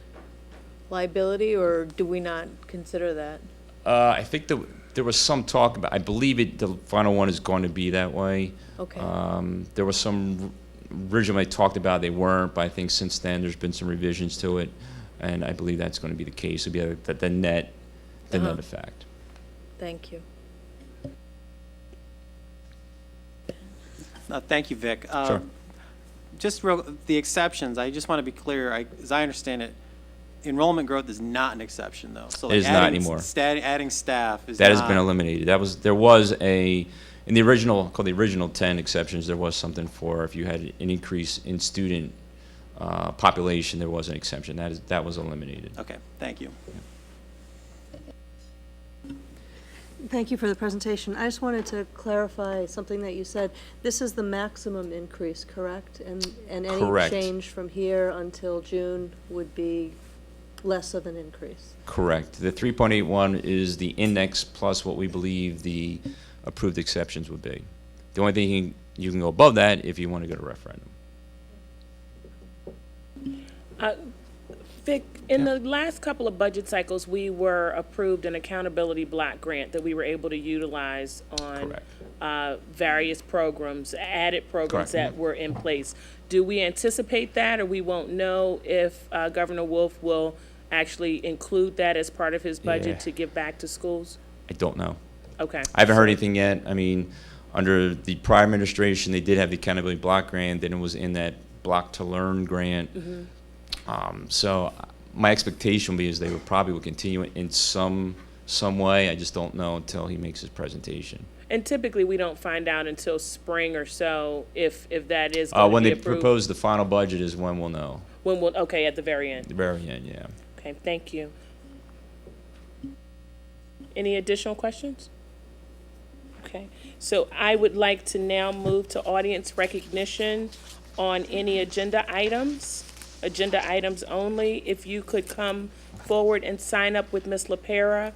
Speaker 14: liability, or do we not consider that?
Speaker 9: I think there was some talk about, I believe the final one is going to be that way.
Speaker 14: Okay.
Speaker 9: There was some, originally talked about they weren't, but I think since then there's been some revisions to it, and I believe that's going to be the case. It'll be the net effect.
Speaker 14: Thank you.
Speaker 15: Thank you, Vic.
Speaker 9: Sure.
Speaker 15: Just the exceptions, I just want to be clear, as I understand it, enrollment growth is not an exception, though. So
Speaker 9: It is not anymore.
Speaker 15: Adding staff is
Speaker 9: That
Speaker 15: not.
Speaker 9: has been eliminated. There was in the original, called the original 10 exceptions, there was something for if you had an increase in student population, there was an exception. That was eliminated.
Speaker 15: Okay, thank you.
Speaker 16: Thank you for the presentation. I just wanted to clarify something that you said. This is the maximum increase, correct? And any
Speaker 9: Correct.
Speaker 16: change from here until June would be less of an increase?
Speaker 9: Correct. The 3.81 is the index plus what we believe the approved exceptions would be. The only thing you can go above that if you want to go to referendum.
Speaker 1: Vic, in the last couple of budget cycles, we were approved an accountability block grant that we were able to utilize on various programs, added programs that were in place. Do we anticipate that, or we won't know if Governor Wolf will actually include that as part of his budget to give back to schools?
Speaker 9: I don't know.
Speaker 1: Okay.
Speaker 9: I haven't heard anything yet. I mean, under the prior administration, they did have the accountability block grant, then it was in that block to learn grant. So my expectation would be is they would probably continue it in some way. I just don't know until he makes his presentation.
Speaker 1: And typically, we don't find out until spring or so if that is
Speaker 9: When
Speaker 1: going to
Speaker 9: they
Speaker 1: be approved.
Speaker 9: propose the final budget is when we'll know.
Speaker 1: When we'll, okay, at the very end.
Speaker 9: The very end, yeah.
Speaker 1: Okay, thank you. Any additional questions? Okay, so I would like to now move to audience recognition on any agenda items only. If you could come forward and sign up with Ms. LaPera,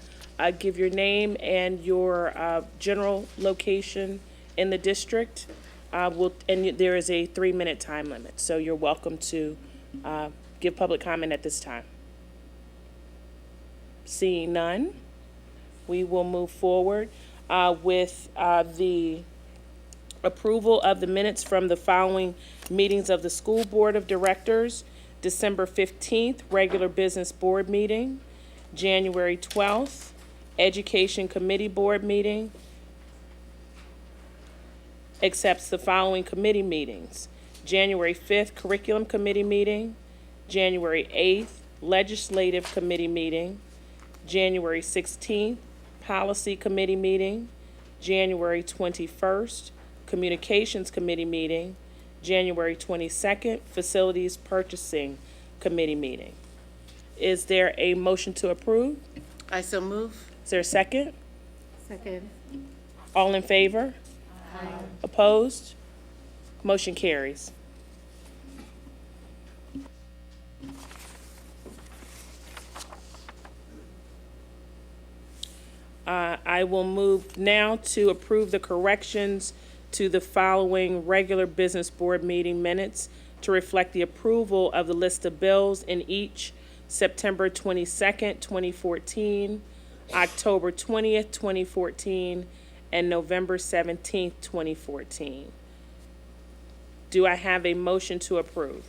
Speaker 1: give your name and your general location in the district. And there is a 3-minute time limit, so you're welcome to give public comment at this time. Seeing none, we will move forward with the approval of the minutes from the following meetings of the School Board of Directors: December 15th, regular business board meeting; January 12th, Education Committee Board meeting. Accepts the following committee meetings: January 5th, Curriculum Committee meeting; January 8th, Legislative Committee meeting; January 16th, Policy Committee meeting; January 21st, Communications Committee meeting; January 22nd, Facilities Purchasing Committee meeting. Is there a motion to approve?
Speaker 13: I so move.
Speaker 1: Is there a second?
Speaker 12: Second.
Speaker 1: All in favor? Opposed? Motion carries. I will move now to approve the corrections to the following regular business board meeting minutes to reflect the approval of the list of bills in each September 22nd, 2014, October 20th, 2014, and November 17th, 2014. Do I have a motion to approve?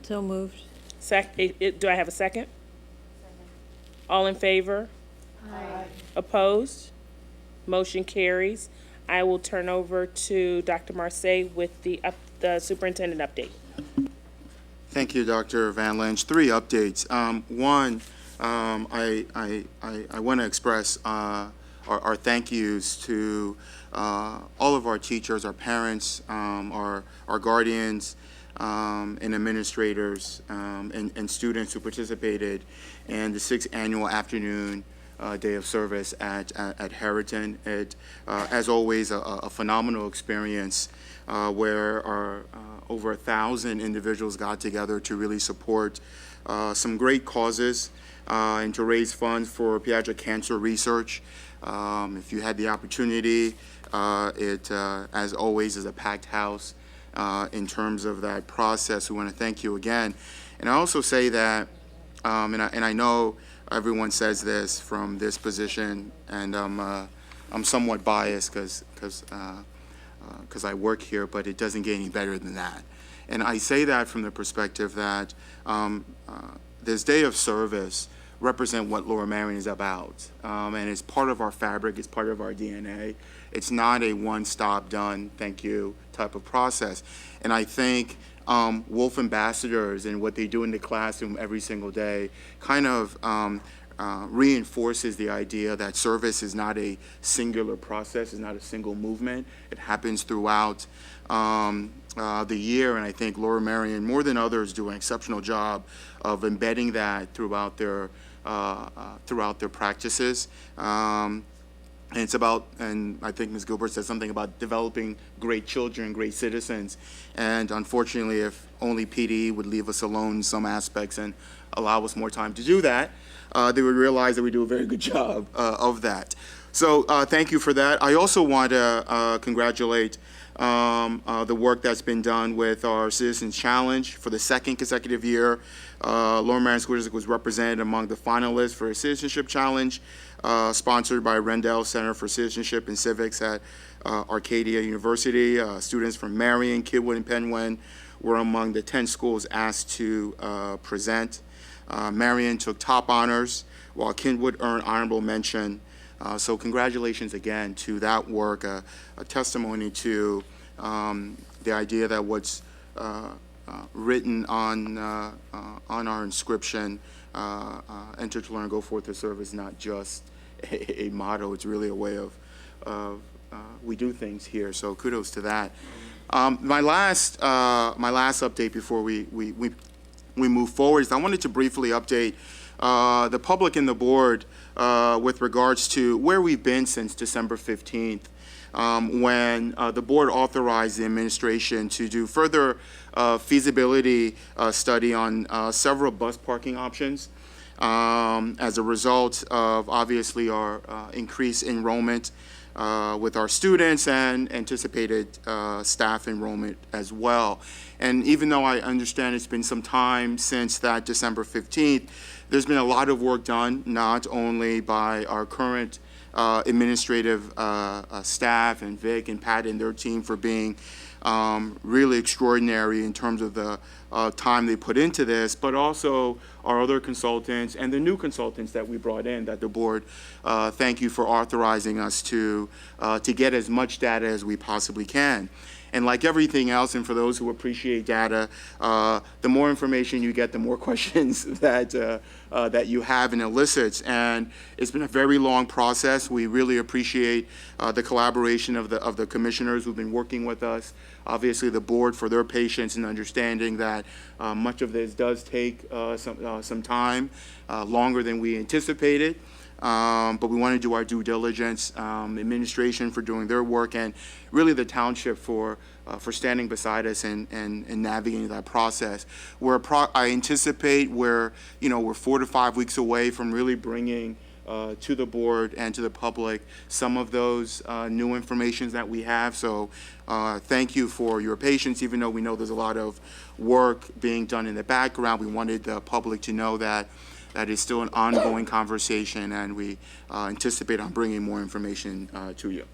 Speaker 14: So moved.
Speaker 1: Do I have a second? All in favor? Opposed? Motion carries. I will turn over to Dr. Marseille with the superintendent update.
Speaker 2: Thank you, Dr. Van Lynch. 3 updates. One, I want to express our thank yous to all of our teachers, our parents, our guardians, and administrators, and students who participated in the 6th annual afternoon Day of Service at Harriton. It, as always, a phenomenal experience where our over 1,000 individuals got together to really support some great causes and to raise funds for pediatric cancer research. If you had the opportunity, it, as always, is a packed house in terms of that process. We want to thank you again. And I also say that, and I know everyone says this from this position, and I'm somewhat biased because I work here, but it doesn't get any better than that. And I say that from the perspective that this Day of Service represent what Lower Merion is about, and it's part of our fabric, it's part of our DNA. It's not a one-stop done, thank you type of process. And I think Wolf Ambassadors and what they do in the classroom every single day kind of reinforces the idea that service is not a singular process, it's not a single movement. It happens throughout the year, and I think Lower Merion, more than others, do an exceptional job of embedding that throughout their practices. And it's about, and I think Ms. Gilbert said something about developing great children, great citizens. And unfortunately, if only PD would leave us alone in some aspects and allow us more time to do that, they would realize that we do a very good job of that. So thank you for that. I also want to congratulate the work that's been done with our Citizens Challenge. For the 2nd consecutive year, Lower Merion School District was represented among the finalists for a Citizenship Challenge, sponsored by Rendell Center for Citizenship and Civics at Arcadia University. Students from Marion, Kidwood, and Penwyn were among the 10 schools asked to present. Marion took top honors, while Kidwood earned honorable mention. So congratulations again to that work, a testimony to the idea that what's written on our inscription, enter to learn, go forth to serve, is not just a motto. It's really a way of we do things here. So kudos to that. My last update before we move forward is I wanted to briefly update the public and the board with regards to where we've been since December 15th, when the board authorized the administration to do further feasibility study on several bus parking options as a result of obviously our increased enrollment with our students and anticipated staff enrollment as well. And even though I understand it's been some time since that December 15th, there's been a lot of work done, not only by our current administrative staff and Vic and Pat and their team for being really extraordinary in terms of the time they put into this, but also our other consultants and the new consultants that we brought in that the board, thank you for authorizing us to get as much data as we possibly can. And like everything else, and for those who appreciate data, the more information you get, the more questions that you have and elicits. And it's been a very long process. We really appreciate the collaboration of the commissioners who've been working with us. Obviously, the board for their patience and understanding that that much of this does take some time, longer than we anticipated. But we want to do our due diligence, administration for doing their work, and really the township for standing beside us and navigating that process. I anticipate we're 4 to 5 weeks away from really bringing to the board and to the public some of those new information that we have. So thank you for your patience, even though we know there's a lot of work being done in the background. We wanted the public to know that is still an ongoing conversation, and we anticipate on bringing more information to you.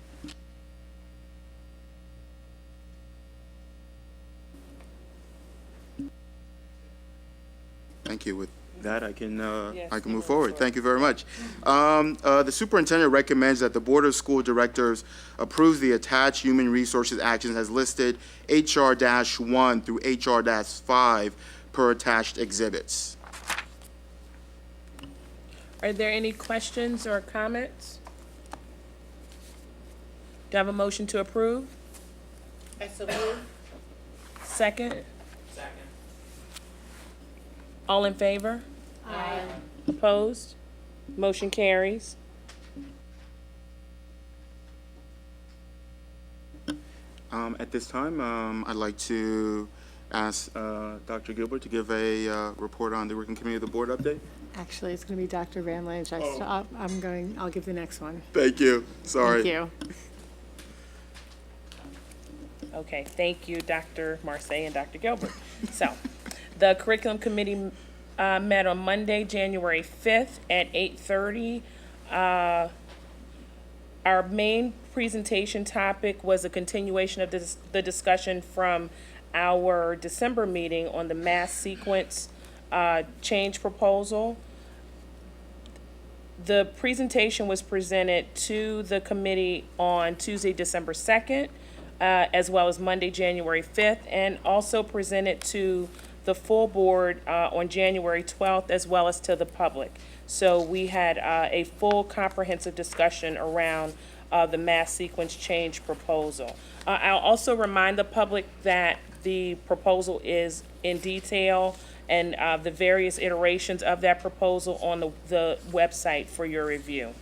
Speaker 2: Thank you. With that, I can move forward. Thank you very much. The superintendent recommends that the Board of School Directors approves the attached human resources actions as listed, HR-1 through HR-5 per attached exhibits.
Speaker 1: Are there any questions or comments? Do I have a motion to approve?
Speaker 10: I so move.
Speaker 1: Second? All in favor?
Speaker 10: Aye.
Speaker 1: Opposed? Motion carries.
Speaker 2: At this time, I'd like to ask Dr. Gilbert to give a report on the working committee of the board update.
Speaker 12: Actually, it's going to be Dr. Van Lynch. I'll give the next one.
Speaker 2: Thank you. Sorry.
Speaker 12: Thank you.
Speaker 1: Okay, thank you, Dr. Marseille and Dr. Gilbert. So, the curriculum committee met on Monday, January 5th at 8:30. Our main presentation topic was a continuation of the discussion from our December meeting on the mass sequence change proposal. The presentation was presented to the committee on Tuesday, December 2nd, as well as Monday, January 5th, and also presented to the full board on January 12th, as well as to the public. So we had a full comprehensive discussion around the mass sequence change proposal. I'll also remind the public that the proposal is in detail and the various iterations of that proposal on the website for your review.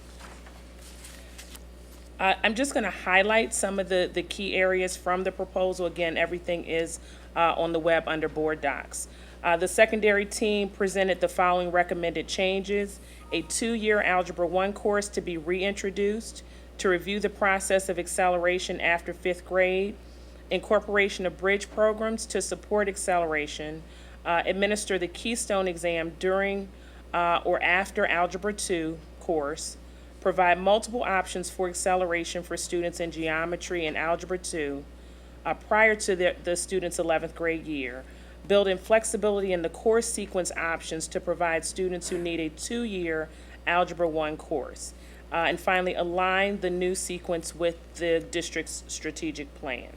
Speaker 1: I'm just going to highlight some of the key areas from the proposal. Again, everything is on the web under board docs. The secondary team presented the following recommended changes: a 2-year Algebra 1 course to be reintroduced, to review the process of acceleration after 5th grade, incorporation of bridge programs to support acceleration, administer the Keystone exam during or after Algebra 2 course, provide multiple options for acceleration for students in geometry and Algebra 2 prior to the student's 11th grade year, build in flexibility in the course sequence options to provide students who need a 2-year Algebra 1 course, and finally align the new sequence with the district's strategic plan.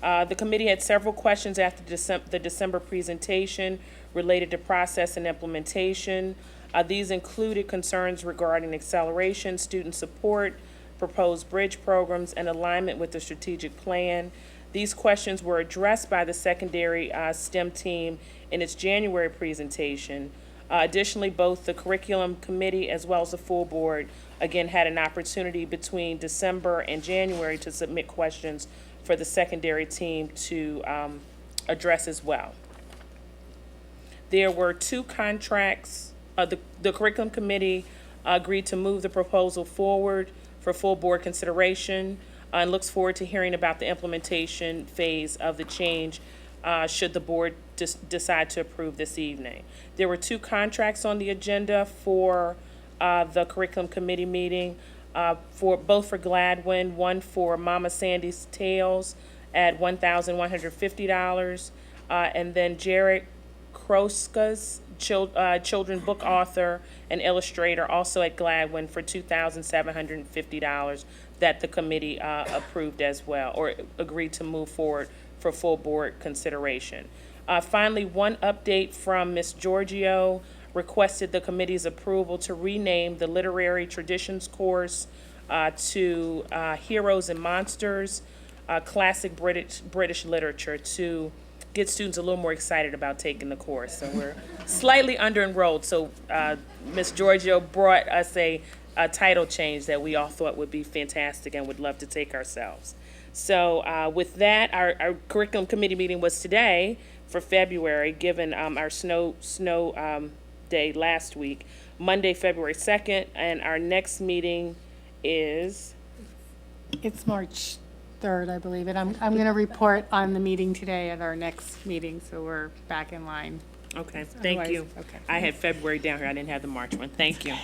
Speaker 1: The committee had several questions after the December presentation related to process and implementation. These included concerns regarding acceleration, student support, proposed bridge programs, and alignment with the strategic plan. These questions were addressed by the secondary STEM team in its January presentation. Additionally, both the curriculum committee as well as the full board, again, had an opportunity between December and January to submit questions for the secondary team to address as well. There were 2 contracts. The curriculum committee agreed to move the proposal forward for full board consideration and looks forward to hearing about the implementation phase of the change should the board decide to approve this evening. There were 2 contracts on the agenda for the curriculum committee meeting, both for Gladwin, one for Mama Sandy's Tales at $1,150, and then Jared Kroska's children book author and illustrator, also at Gladwin, for $2,750 that the committee approved as well, or agreed to move forward for full board consideration. Finally, one update from Ms. Giorgio requested the committee's approval to rename the Literary Traditions course to Heroes and Monsters, Classic British Literature, to get students a little more excited about taking the course. So we're slightly under-enrolled. So Ms. Giorgio brought us a title change that we all thought would be fantastic and would love to take ourselves. So with that, our curriculum committee meeting was today for February, given our snow day last week, Monday, February 2nd, and our next meeting is?
Speaker 12: It's March 3rd, I believe, and I'm going to report on the meeting today at our next meeting, so we're back in line.
Speaker 1: Okay, thank you.
Speaker 12: Okay.
Speaker 1: I had February down here, I didn't have the March one. Thank you.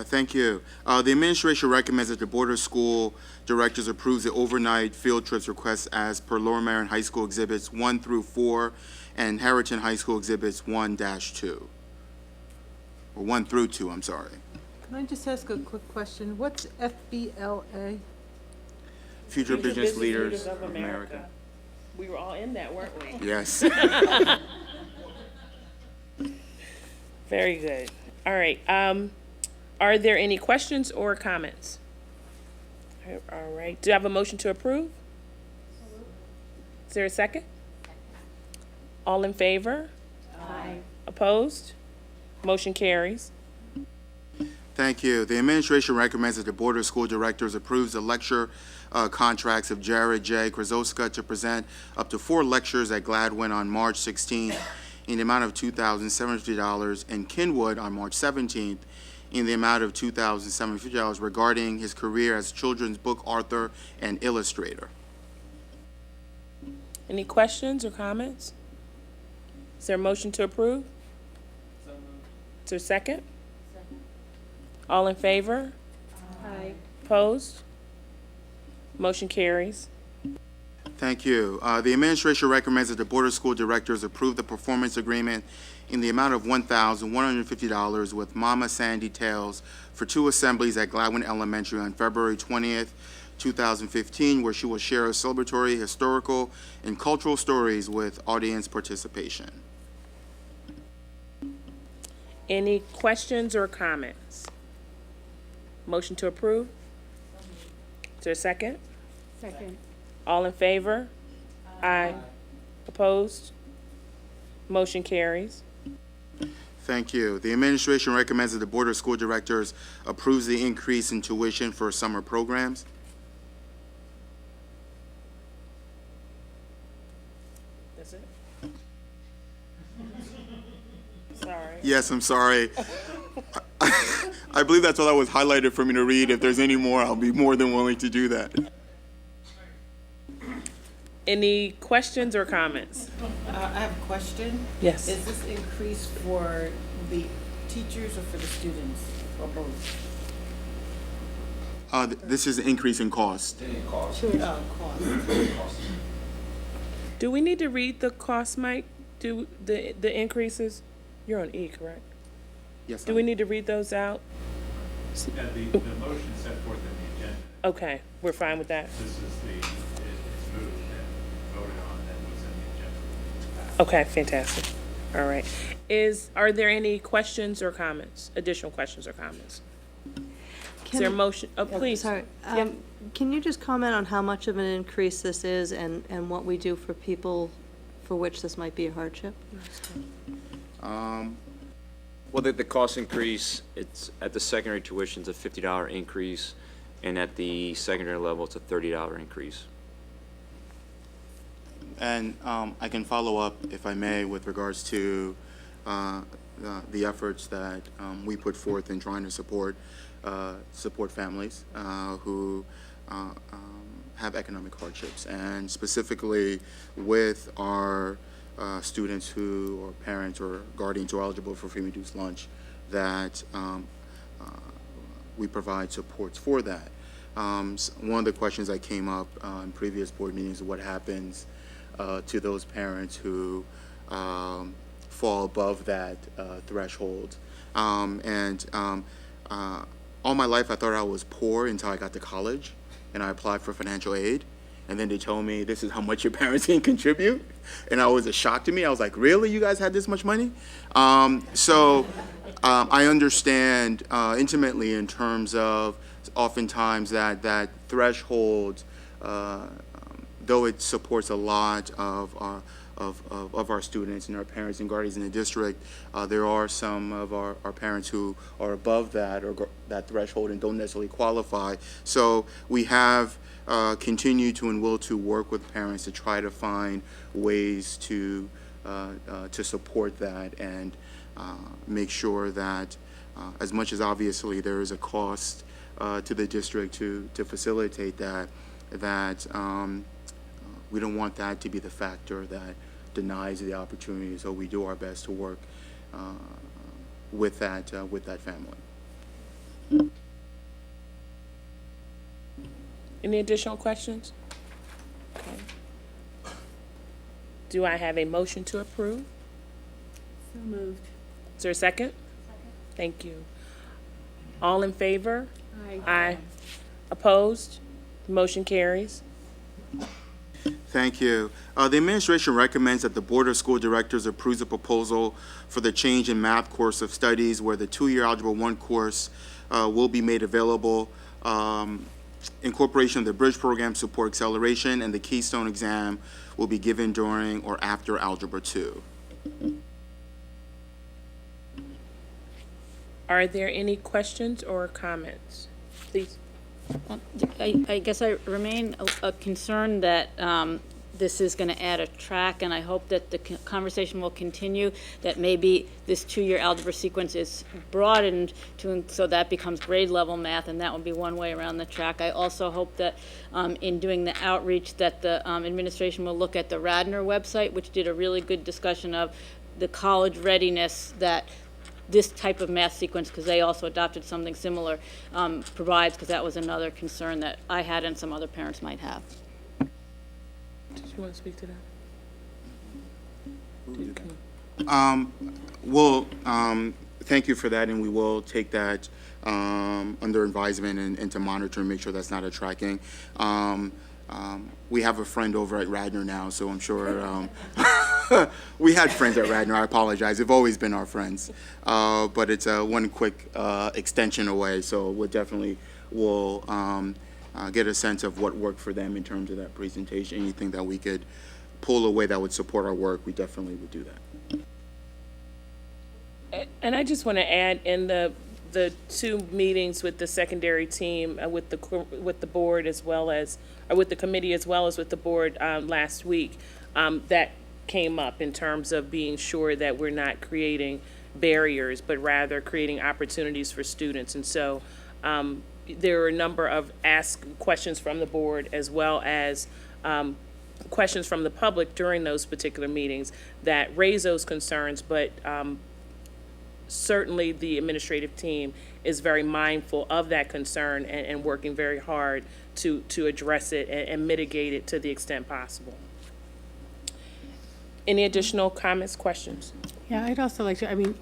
Speaker 2: Thank you. The administration recommends that the Board of School Directors approves the overnight field trips requests as per Lower Merion High School Exhibits 1 through 4 and Harrington High School Exhibits 1-2. Or 1 through 2, I'm sorry.
Speaker 11: Can I just ask a quick question? What's FBLA?
Speaker 2: Future Business Leaders of America.
Speaker 1: We were all in that, weren't we?
Speaker 2: Yes.
Speaker 1: Very good. All right. Are there any questions or comments? All right. Do I have a motion to approve? Is there a second? All in favor? Aye. Opposed? Motion carries.
Speaker 2: Thank you. The administration recommends that the Board of School Directors approves the lecture contracts of Jared J. Krzoska to present up to 4 lectures at Gladwin on March 16th in the amount of $2,750 and Kenwood on March 17th in the amount of $2,750 regarding his career as children's book author and illustrator.
Speaker 1: Any questions or comments? Is there a motion to approve? Is there a second? All in favor?
Speaker 12: Aye.
Speaker 1: Opposed? Motion carries.
Speaker 2: Thank you. The administration recommends that the Board of School Directors approve the performance agreement in the amount of $1,150 with Mama Sandy Tales for 2 assemblies at Gladwin Elementary on February 20th, 2015, where she will share celebratory, historical, and cultural stories with audience participation.
Speaker 1: Any questions or comments? Motion to approve? Is there a second?
Speaker 12: Second.
Speaker 1: All in favor? Aye. Opposed? Motion carries.
Speaker 2: Thank you. The administration recommends that the Board of School Directors approves the increase in tuition for summer programs.
Speaker 1: That's it? Sorry.
Speaker 2: Yes, I'm sorry. I believe that's all that was highlighted for me to read. If there's any more, I'll be more than willing to do that.
Speaker 1: Any questions or comments?
Speaker 13: I have a question.
Speaker 1: Yes.
Speaker 13: Is this increase for the teachers or for the students, or both?
Speaker 2: This is an increase in cost.
Speaker 13: Cost.
Speaker 1: Do we need to read the cost, Mike? Do the increases? You're on E, correct?
Speaker 2: Yes.
Speaker 1: Do we need to read those out?
Speaker 17: Yeah, the motion set forth in the agenda.
Speaker 1: Okay, we're fine with that.
Speaker 17: This is it's moved and voted on, that was in the agenda.
Speaker 1: Okay, fantastic. All right. Are there any questions or comments, additional questions or comments? Is there a motion? Oh, please.
Speaker 16: Sorry. Can you just comment on how much of an increase this is and what we do for people for which this might be a hardship?
Speaker 9: Well, the cost increase, it's at the secondary tuition, it's a $50 increase, and at the secondary level, it's a $30 increase.
Speaker 2: And I can follow up, if I may, with regards to the efforts that we put forth in trying to support families who have economic hardships, and specifically with our students who, or parents or guardians who are eligible for free reduced lunch, that we provide supports for that. One of the questions that came up in previous board meetings is what happens to those parents who fall above that threshold. All my life I thought I was poor until I got to college and I applied for financial aid. And then they told me, this is how much your parents can contribute. And it was a shock to me. I was like, really? You guys had this much money? I understand intimately in terms of oftentimes that threshold though it supports a lot of our students and our parents and guardians in the district, there are some of our parents who are above that or that threshold and don't necessarily qualify. So we have continued to and will to work with parents to try to find ways to support that and make sure that as much as obviously there is a cost to the district to facilitate that, we don't want that to be the factor that denies the opportunity. So we do our best to work with that family.
Speaker 1: Any additional questions? Okay. Do I have a motion to approve?
Speaker 12: So moved.
Speaker 1: Is there a second? Thank you. All in favor?
Speaker 12: Aye.
Speaker 1: Aye. Opposed? Motion carries.
Speaker 2: Thank you. The administration recommends that the Board of School Directors approves a proposal for the change in math course of studies where the two-year Algebra 1 course will be made available. Incorporation of the Bridge Program Support Acceleration and the Keystone exam will be given during or after Algebra 2.
Speaker 1: Are there any questions or comments? Please.
Speaker 18: Well, I guess I remain concerned that this is going to add a track, and I hope that the conversation will continue, that maybe this two-year algebra sequence is broadened so that becomes grade level math, and that would be one way around the track. I also hope that in doing the outreach that the administration will look at the Radnor website, which did a really good discussion of the college readiness that this type of math sequence, because they also adopted something similar, provides, because that was another concern that I had and some other parents might have.
Speaker 1: Did you want to speak to
Speaker 2: that? Thank you for that, and we will take that under advisement and to monitor and make sure that's not a tracking. We have a friend over at Radnor now, so I'm sure we had friends at Radnor. I apologize. They've always been our friends, but it's one quick extension away, so we definitely will get a sense of what worked for them in terms of that presentation. Anything that we could pull away that would support our work, we definitely would do that.
Speaker 1: And I just want to add, in the two meetings with the secondary team, with the board as well as, or with the committee as well as with the board last week, that came up in terms of being sure that we're not creating barriers, but rather creating opportunities for students. And so there are a number of questions from the board as well as questions from the public during those particular meetings that raise those concerns, but certainly the administrative team is very mindful of that concern and working very hard to address it and mitigate it to the extent possible. Any additional comments, questions?
Speaker 12: Yeah, I'd also like to,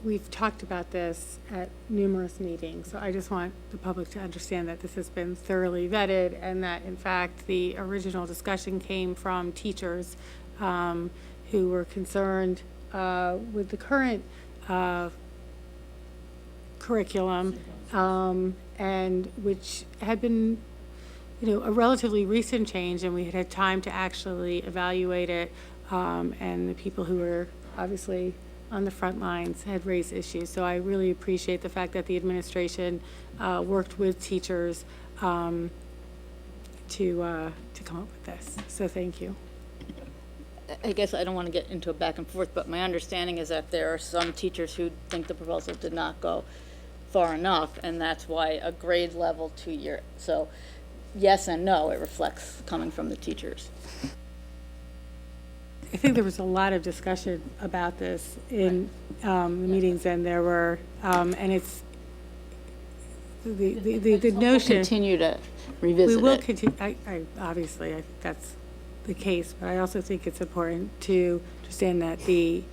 Speaker 12: we've talked about this at numerous meetings, so I just want the public to understand that this has been thoroughly vetted and that, in fact, the original discussion came from teachers who were concerned with the current curriculum, and which had been, a relatively recent change, and we had had time to actually evaluate it, and the people who were obviously on the front lines had raised issues. So I really appreciate the fact that the administration worked with teachers to come up with this. So thank you.
Speaker 18: I guess I don't want to get into a back and forth, but my understanding is that there are some teachers who think the proposal did not go far enough, and that's why a grade level 2-year. So yes and no, it reflects coming from the teachers.
Speaker 12: I think there was a lot of discussion about this in the meetings, and there were, and it's the notion.
Speaker 18: We'll continue to revisit it.
Speaker 12: We will continue. Obviously, I think that's the case, but I also think it's important to understand that the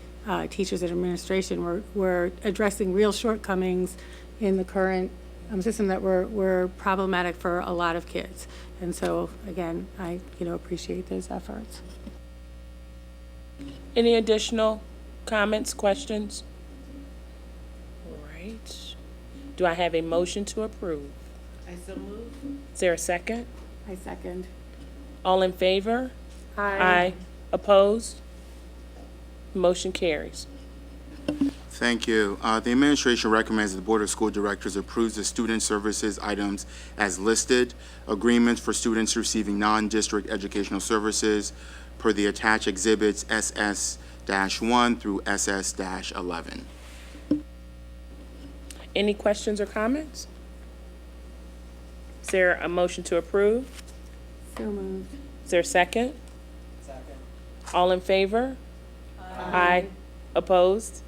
Speaker 12: teachers and administration were addressing real shortcomings in the current system that were problematic for a lot of kids. And so, again, I appreciate those efforts.
Speaker 1: Any additional comments, questions? All right. Do I have a motion to approve?
Speaker 11: I so move.
Speaker 1: Is there a second?
Speaker 12: I second.
Speaker 1: All in favor? Aye. Opposed? Motion carries.
Speaker 2: Thank you. The administration recommends that the Board of School Directors approves the student services items as listed, agreements for students receiving non-district educational services per the attached exhibits SS-1 through SS-11.
Speaker 1: Any questions or comments? Is there a motion to approve?
Speaker 12: So moved.
Speaker 1: Is there a second?
Speaker 15: Second.
Speaker 1: All in favor? Aye. Opposed?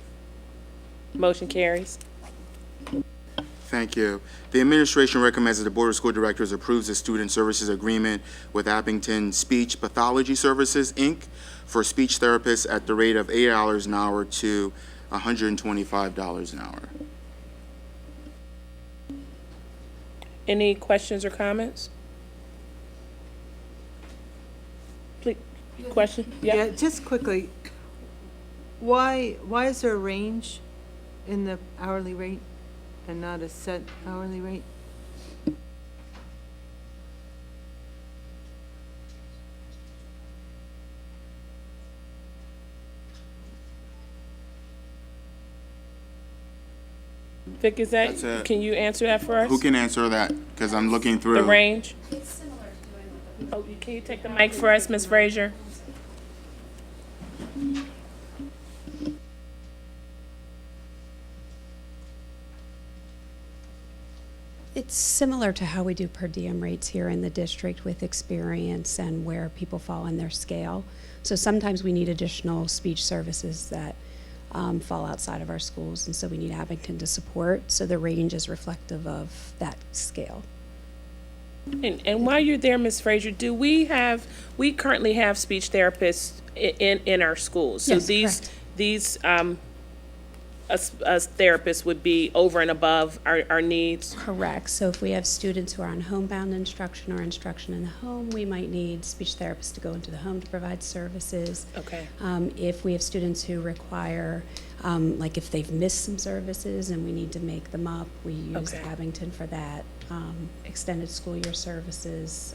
Speaker 1: Motion carries.
Speaker 2: Thank you. The administration recommends that the Board of School Directors approves the student services agreement with Abington Speech Pathology Services, Inc. for speech therapists at the rate of $8 an hour to $125 an hour.
Speaker 1: Any questions or comments? Please, question?
Speaker 11: Yeah, just quickly, why is there a range in the hourly rate and not a set hourly rate?
Speaker 1: Vic, is
Speaker 2: That's
Speaker 1: that,
Speaker 2: it.
Speaker 1: can you answer that for us?
Speaker 2: Who can answer that? Because I'm looking through.
Speaker 1: The range? Oh, can you take the mic for us, Ms. Frazier?
Speaker 19: It's similar to how we do per diem rates here in the district with experience and where people fall in their scale. So sometimes we need additional speech services that fall outside of our schools, and so we need Abington to support. So the range is reflective of that scale.
Speaker 1: And while you're there, Ms. Frazier, we currently have speech therapists in our schools. So
Speaker 19: Yes,
Speaker 1: these us therapists would be over and above our needs?
Speaker 19: Correct. So if we have students who are on homebound instruction or instruction in the home, we might need speech therapists to go into the home to provide services.
Speaker 1: Okay.
Speaker 19: If we have students who require, like if they've missed some services and we need to make them up, we use
Speaker 1: Okay.
Speaker 19: Abington for that. Extended school year services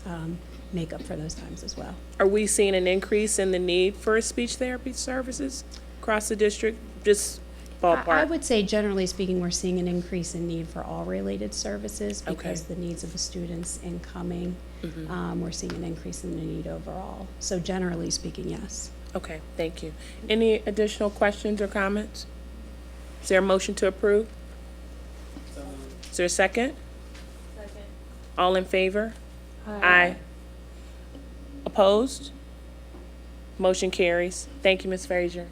Speaker 19: make up for those times as well.
Speaker 1: Are we seeing an increase in the need for speech therapy services across the district? Just ballpark.
Speaker 19: I would say, generally speaking, we're seeing an increase in need for all related services because the needs of the students incoming, we're seeing an increase in the need overall. So generally speaking, yes.
Speaker 1: Okay, thank you. Any additional questions or comments? Is there a motion to approve? Is there a second? Second. All in favor? Aye. Opposed? Motion carries. Thank you, Ms. Frazier.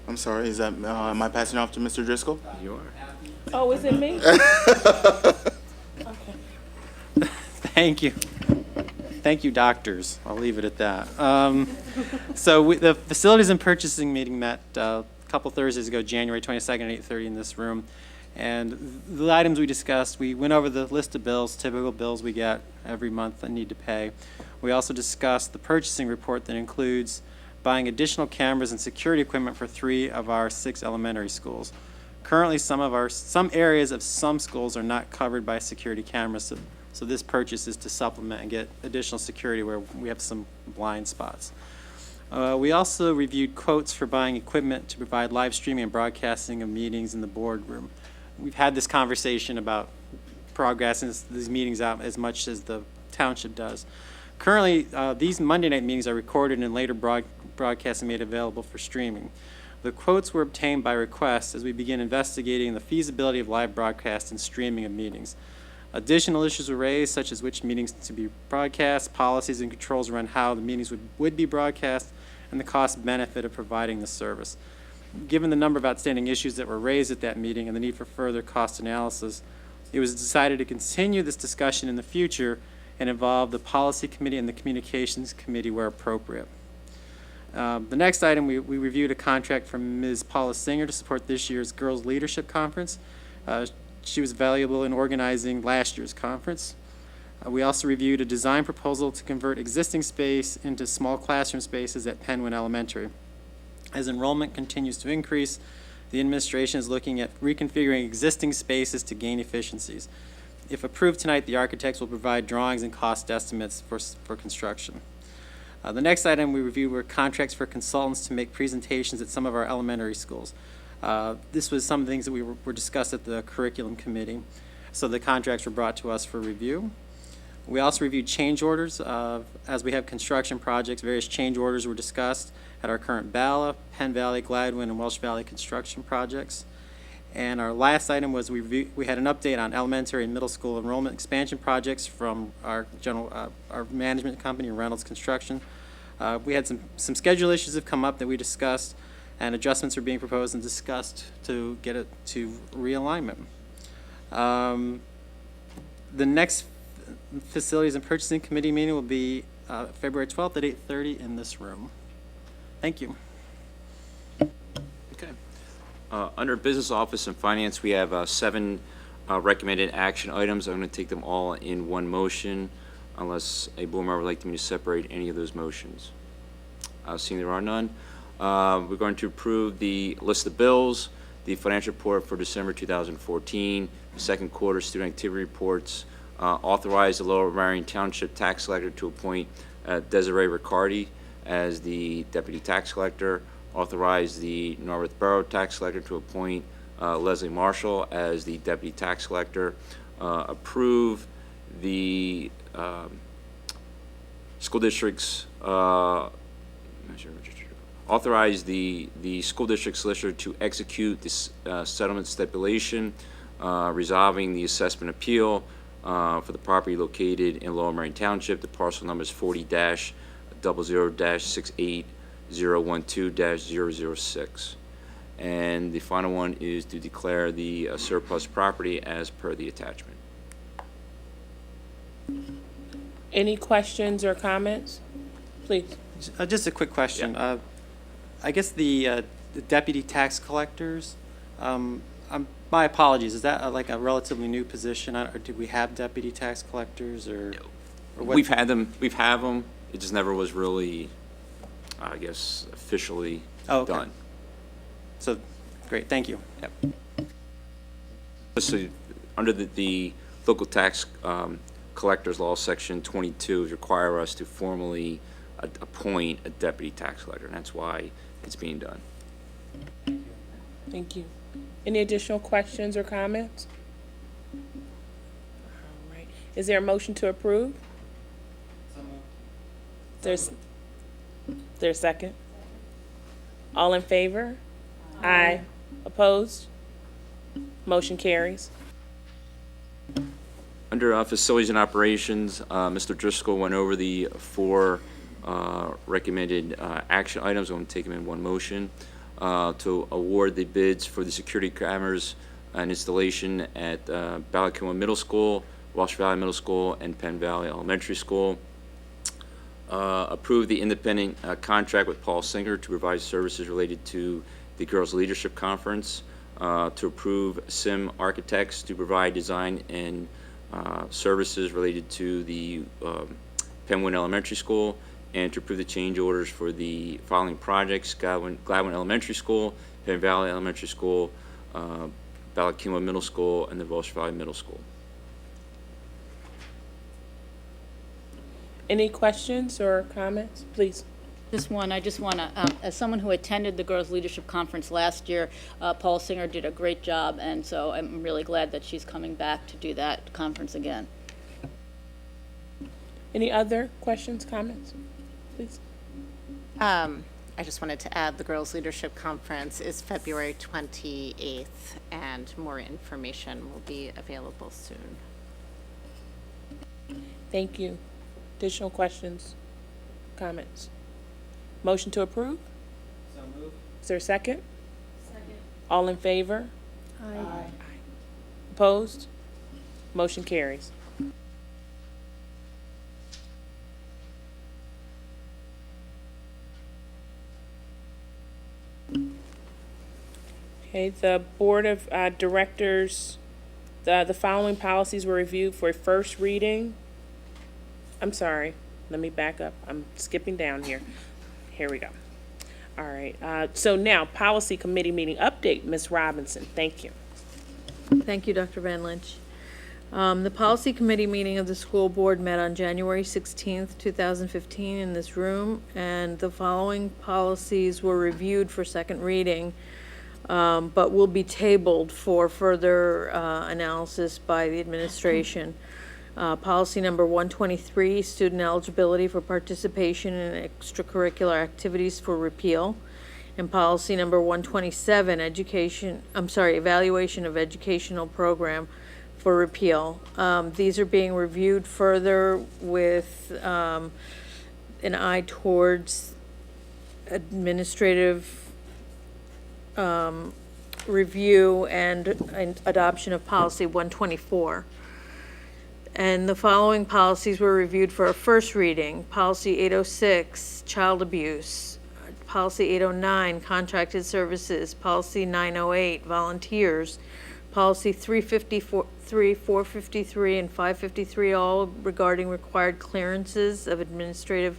Speaker 2: I'm sorry, is that, am I passing off to Mr. Driscoll?
Speaker 9: You are.
Speaker 1: Oh, is it me?
Speaker 15: Thank you. Thank you, doctors. I'll leave it at that. The Facilities and Purchasing meeting met a couple Thursdays ago, January 22nd at 8:30 in this room. And the items we discussed, we went over the list of bills, typical bills we get every month that need to pay. We also discussed the purchasing report that includes buying additional cameras and security equipment for 3 of our 6 elementary schools. Currently, some areas of some schools are not covered by security cameras, so this purchase is to supplement and get additional security where we have some blind spots. We also reviewed quotes for buying equipment to provide live streaming and broadcasting of meetings in the boardroom. We've had this conversation about progressing these meetings out as much as the township does. Currently, these Monday night meetings are recorded and later broadcast and made available for streaming. The quotes were obtained by request as we begin investigating the feasibility of live broadcast and streaming of meetings. Additional issues were raised, such as which meetings to be broadcast, policies and controls around how the meetings would be broadcast, and the cost benefit of providing the service. Given the number of outstanding issues that were raised at that meeting and the need for further cost analysis, it was decided to continue this discussion in the future and involve the policy committee and the communications committee where appropriate. The next item, we reviewed a contract from Ms. Paula Singer to support this year's Girls Leadership Conference. She was valuable in organizing last year's conference. We also reviewed a design proposal to convert existing space into small classroom spaces at Penwyn Elementary. As enrollment continues to increase, the administration is looking at reconfiguring existing spaces to gain efficiencies. If approved tonight, the architects will provide drawings and cost estimates for construction. The next item we reviewed were contracts for consultants to make presentations at some of our elementary schools. This was some things that were discussed at the curriculum committee, so the contracts were brought to us for review. We also reviewed change orders. As we have construction projects, various change orders were discussed at our current Bala, Penn Valley, Gladwin, and Welsh Valley construction projects. And our last item was we had an update on elementary and middle school enrollment expansion projects from our our management company, Reynolds Construction. We had some schedule issues have come up that we discussed, and adjustments are being proposed and discussed to get it to realignment. The next Facilities and Purchasing Committee meeting will be February 12th at 8:30 in this room. Thank you.
Speaker 9: Okay. Under Business Office and Finance, we have 7 recommended action items. I'm going to take them all in one motion, unless a board member would like me to separate any of those motions. Seeing there are none, we're going to approve the list of bills, the financial report for December 2014, the second quarter student activity reports, authorize the Lower Marion Township Tax Collector to appoint Desiree Riccardi as the Deputy Tax Collector, authorize the Norwood Borough Tax Collector to appoint Leslie Marshall as the Deputy Tax Collector, approve the school district's authorize the school district solicitor to execute this settlement stipulation resolving the assessment appeal for the property located in Lower Marion Township. The parcel number is 40-00-68012-006. And the final one is to declare the surplus property as per the attachment.
Speaker 1: Any questions or comments? Please.
Speaker 15: Just a quick question. I guess the deputy tax collectors, my apologies, is that like a relatively new position? Or do we have deputy tax collectors or what?
Speaker 9: We've had them. It just never was really, I guess, officially done.
Speaker 15: So, great, thank you.
Speaker 9: Yep. So, under the local tax collectors law, section 22 require us to formally appoint a deputy tax collector, and that's why it's being done.
Speaker 1: Thank you. Any additional questions or comments? All right. Is there a motion to approve? There's a second? All in favor? Aye. Opposed? Motion carries.
Speaker 9: Under Facilities and Operations, Mr. Driscoll went over the 4 recommended action items. I'm going to take them in one motion. To award the bids for the security cameras and installation at Ballacoma Middle School, Welsh Valley Middle School, and Penn Valley Elementary School. Approve the independent contract with Paul Singer to provide services related to the Girls Leadership Conference. To approve SIM Architects to provide design and services related to the Penwood Elementary School, and to approve the change orders for the following projects: Gladwin Elementary School, Penn Valley Elementary School, Ballacoma Middle School, and the Welsh Valley Middle School.
Speaker 1: Any questions or comments? Please.
Speaker 18: Just one. I just want to, as someone who attended the Girls Leadership Conference last year, Paul Singer did a great job, and so I'm really glad that she's coming back to do that conference again.
Speaker 1: Any other questions, comments? Please.
Speaker 10: I just wanted to add the Girls Leadership Conference is February 28th, and more information will be available soon.
Speaker 1: Thank you. Additional questions, comments? Motion to approve?
Speaker 15: So moved.
Speaker 1: Is there a second?
Speaker 10: Second.
Speaker 1: All in favor?
Speaker 10: Aye.
Speaker 1: Opposed? Motion carries. Okay, the Board of Directors, the following policies were reviewed for first reading. I'm sorry, let me back up. I'm skipping down here. Here we go. All right, so now, policy committee meeting update, Ms. Robinson, thank you.
Speaker 14: Thank you, Dr. Van Lynch. The policy committee meeting of the school board met on January 16th, 2015 in this room, and the following policies were reviewed for second reading, but will be tabled for further analysis by the administration. Policy number 123, student eligibility for participation in extracurricular activities, for repeal. And policy number 127, evaluation of educational program, for repeal. These are being reviewed further with an eye towards administrative review and adoption of policy 124. And the following policies were reviewed for a first reading. Policy 806, child abuse. Policy 809, contracted services. Policy 908, volunteers. Policy 353, 453, and 553, all regarding required clearances of administrative,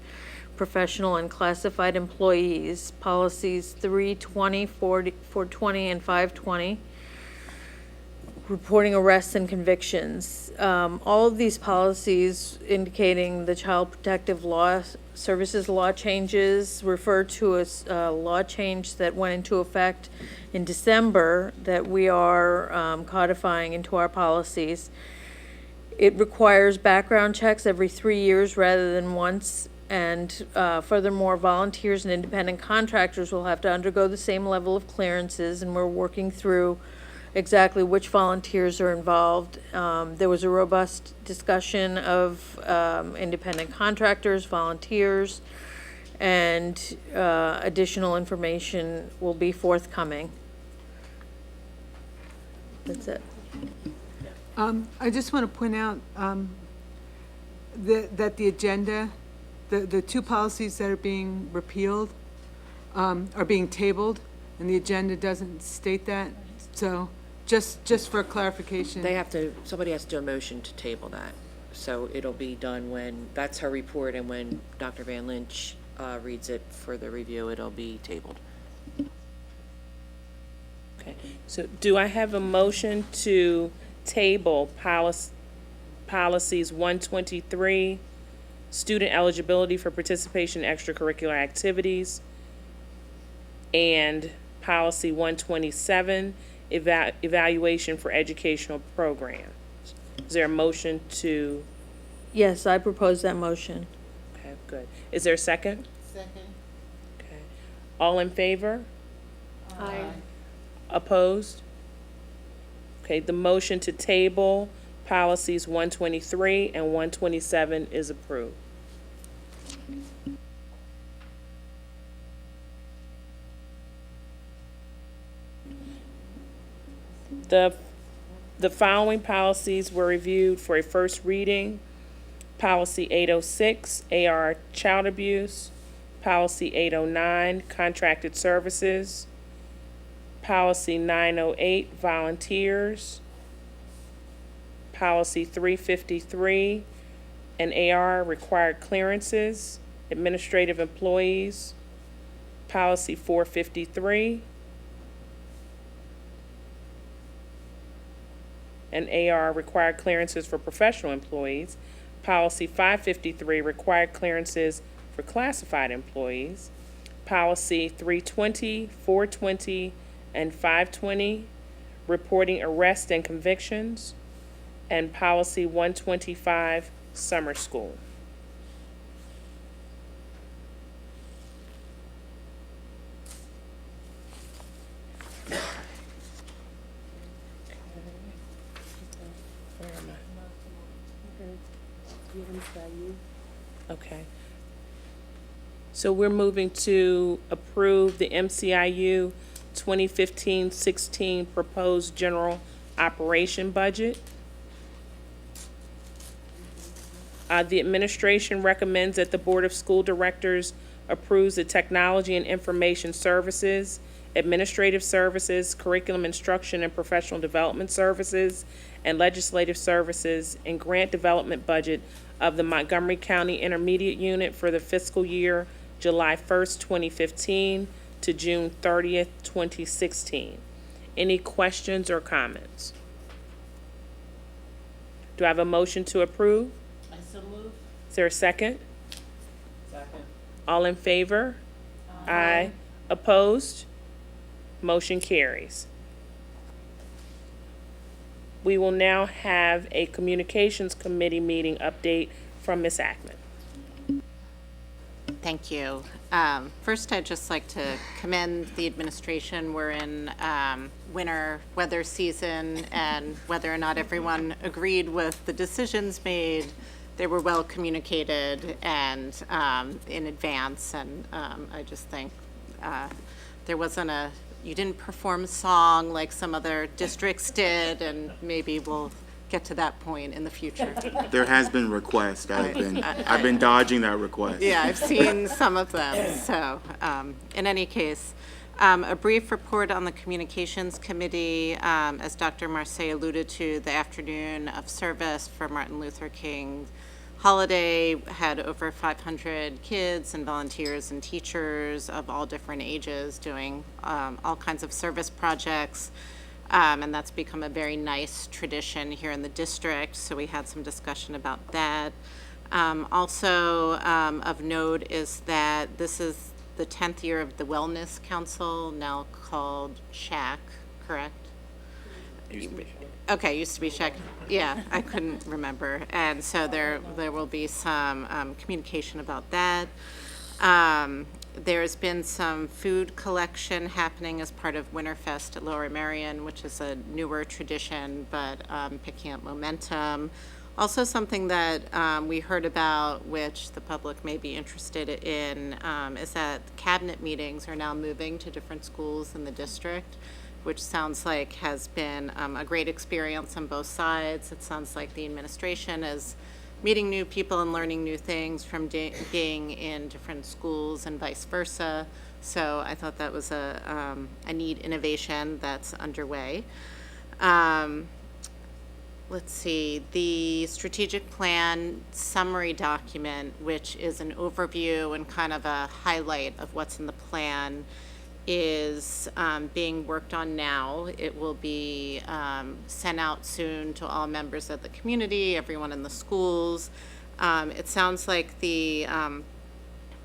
Speaker 14: professional, and classified employees. Policies 320, 420, and 520, reporting arrests and convictions. All of these policies indicating the Child Protective Law Services law changes refer to a law change that went into effect in December that we are codifying into our policies. It requires background checks every 3 years rather than once, and furthermore, volunteers and independent contractors will have to undergo the same level of clearances, and we're working through exactly which volunteers are involved. There was a robust discussion of independent contractors, volunteers, and additional information will be forthcoming. That's it.
Speaker 11: I just want to point out that the agenda, the two policies that are being repealed are being tabled, and the agenda doesn't state that. So just for clarification.
Speaker 20: Somebody has to do a motion to table that. So it'll be done when, that's her report, and when Dr. Van Lynch reads it for the review, it'll be tabled.
Speaker 1: Okay, so do I have a motion to table policies 123, student eligibility for participation in extracurricular activities, and policy 127, evaluation for educational programs? Is there a motion to?
Speaker 14: Yes, I propose that motion.
Speaker 1: Okay, good. Is there a second?
Speaker 10: Second.
Speaker 1: Okay. All in favor?
Speaker 14: Aye.
Speaker 1: Opposed? Okay, the motion to table policies 123 and 127 is approved. The following policies were reviewed for a first reading. Policy 806, AR child abuse. Policy 809, contracted services. Policy 908, volunteers. Policy 353, and AR required clearances, administrative employees. Policy 453, and AR required clearances for professional employees. Policy 553, required clearances for classified employees. Policy 320, 420, and 520, reporting arrests and convictions. And policy 125, summer school. Where am I? Okay. So we're moving to approve the MCIU 2015-16 proposed general operation budget. The administration recommends that the Board of School Directors approves the Technology and Information Services, Administrative Services, Curriculum Instruction and Professional Development Services, and Legislative Services and Grant Development Budget of the Montgomery County Intermediate Unit for the fiscal year July 1st, 2015 to June 30th, 2016. Any questions or comments? Do I have a motion to approve?
Speaker 10: I so move.
Speaker 1: Is there a second?
Speaker 15: Second.
Speaker 1: All in favor? Aye. Opposed? Motion carries. We will now have a Communications Committee meeting update from Ms. Ackman.
Speaker 10: Thank you. First, I'd just like to commend the administration. We're in winter weather season, and whether or not everyone agreed with the decisions made, they were well communicated and in advance. And I just think there wasn't you didn't perform a song like some other districts did, and maybe we'll get to that point in the future.
Speaker 2: There has been requests. I've been dodging that request.
Speaker 10: Yeah, I've seen some of them. So, in any case, a brief report on the Communications Committee. As Dr. Marseille alluded to, the afternoon of service for Martin Luther King holiday had over 500 kids and volunteers and teachers of all different ages doing all kinds of service projects. And that's become a very nice tradition here in the district, so we had some discussion about that. Also of note is that this is the 10th year of the Wellness Council, now called SHAC, correct? Okay, used to be SHAC. Yeah, I couldn't remember. And so there will be some communication about that. There's been some food collection happening as part of Winterfest at Lower Merion, which is a newer tradition, but picking up momentum. Also something that we heard about, which the public may be interested in, is that cabinet meetings are now moving to different schools in the district, which sounds like has been a great experience on both sides. It sounds like the administration is meeting new people and learning new things from being in different schools and vice versa. So I thought that was a neat innovation that's underway. Let's see, the strategic plan summary document, which is an overview and kind of a highlight of what's in the plan, is being worked on now. It will be sent out soon to all members of the community, everyone in the schools. It sounds like the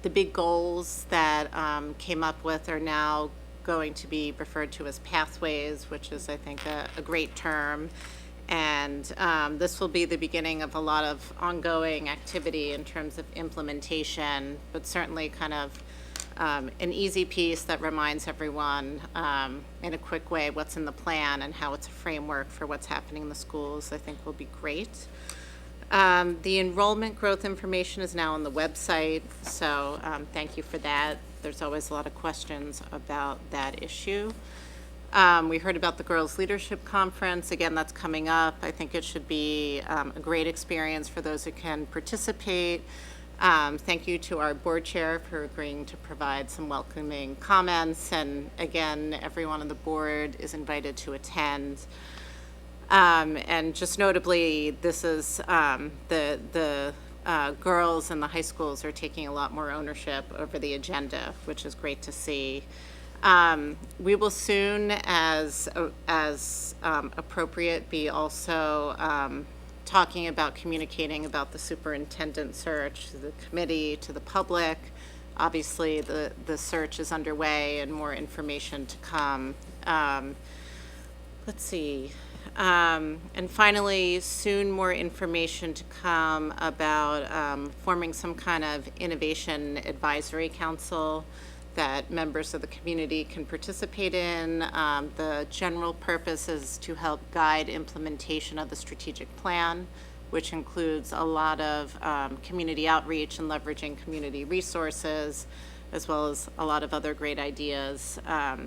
Speaker 10: big goals that came up with are now going to be referred to as pathways, which is, I think, a great term. And this will be the beginning of a lot of ongoing activity in terms of implementation, but certainly kind of an easy piece that reminds everyone in a quick way what's in the plan and how it's a framework for what's happening in the schools, I think will be great. The enrollment growth information is now on the website, so thank you for that. There's always a lot of questions about that issue. We heard about the Girls Leadership Conference. Again, that's coming up. I think it should be a great experience for those who can participate. Thank you to our board chair for agreeing to provide some welcoming comments. And again, everyone on the board is invited to attend. And just notably, this is the girls in the high schools are taking a lot more ownership over the agenda, which is great to see. We will soon, as appropriate, be also talking about communicating about the superintendent search to the committee, to the public. Obviously, the search is underway and more information to come. Let's see. And finally, soon more information to come about forming some kind of innovation advisory council that members of the community can participate in. The general purpose is to help guide implementation of the strategic plan, which includes a lot of community outreach and leveraging community resources, as well as a lot of other great ideas.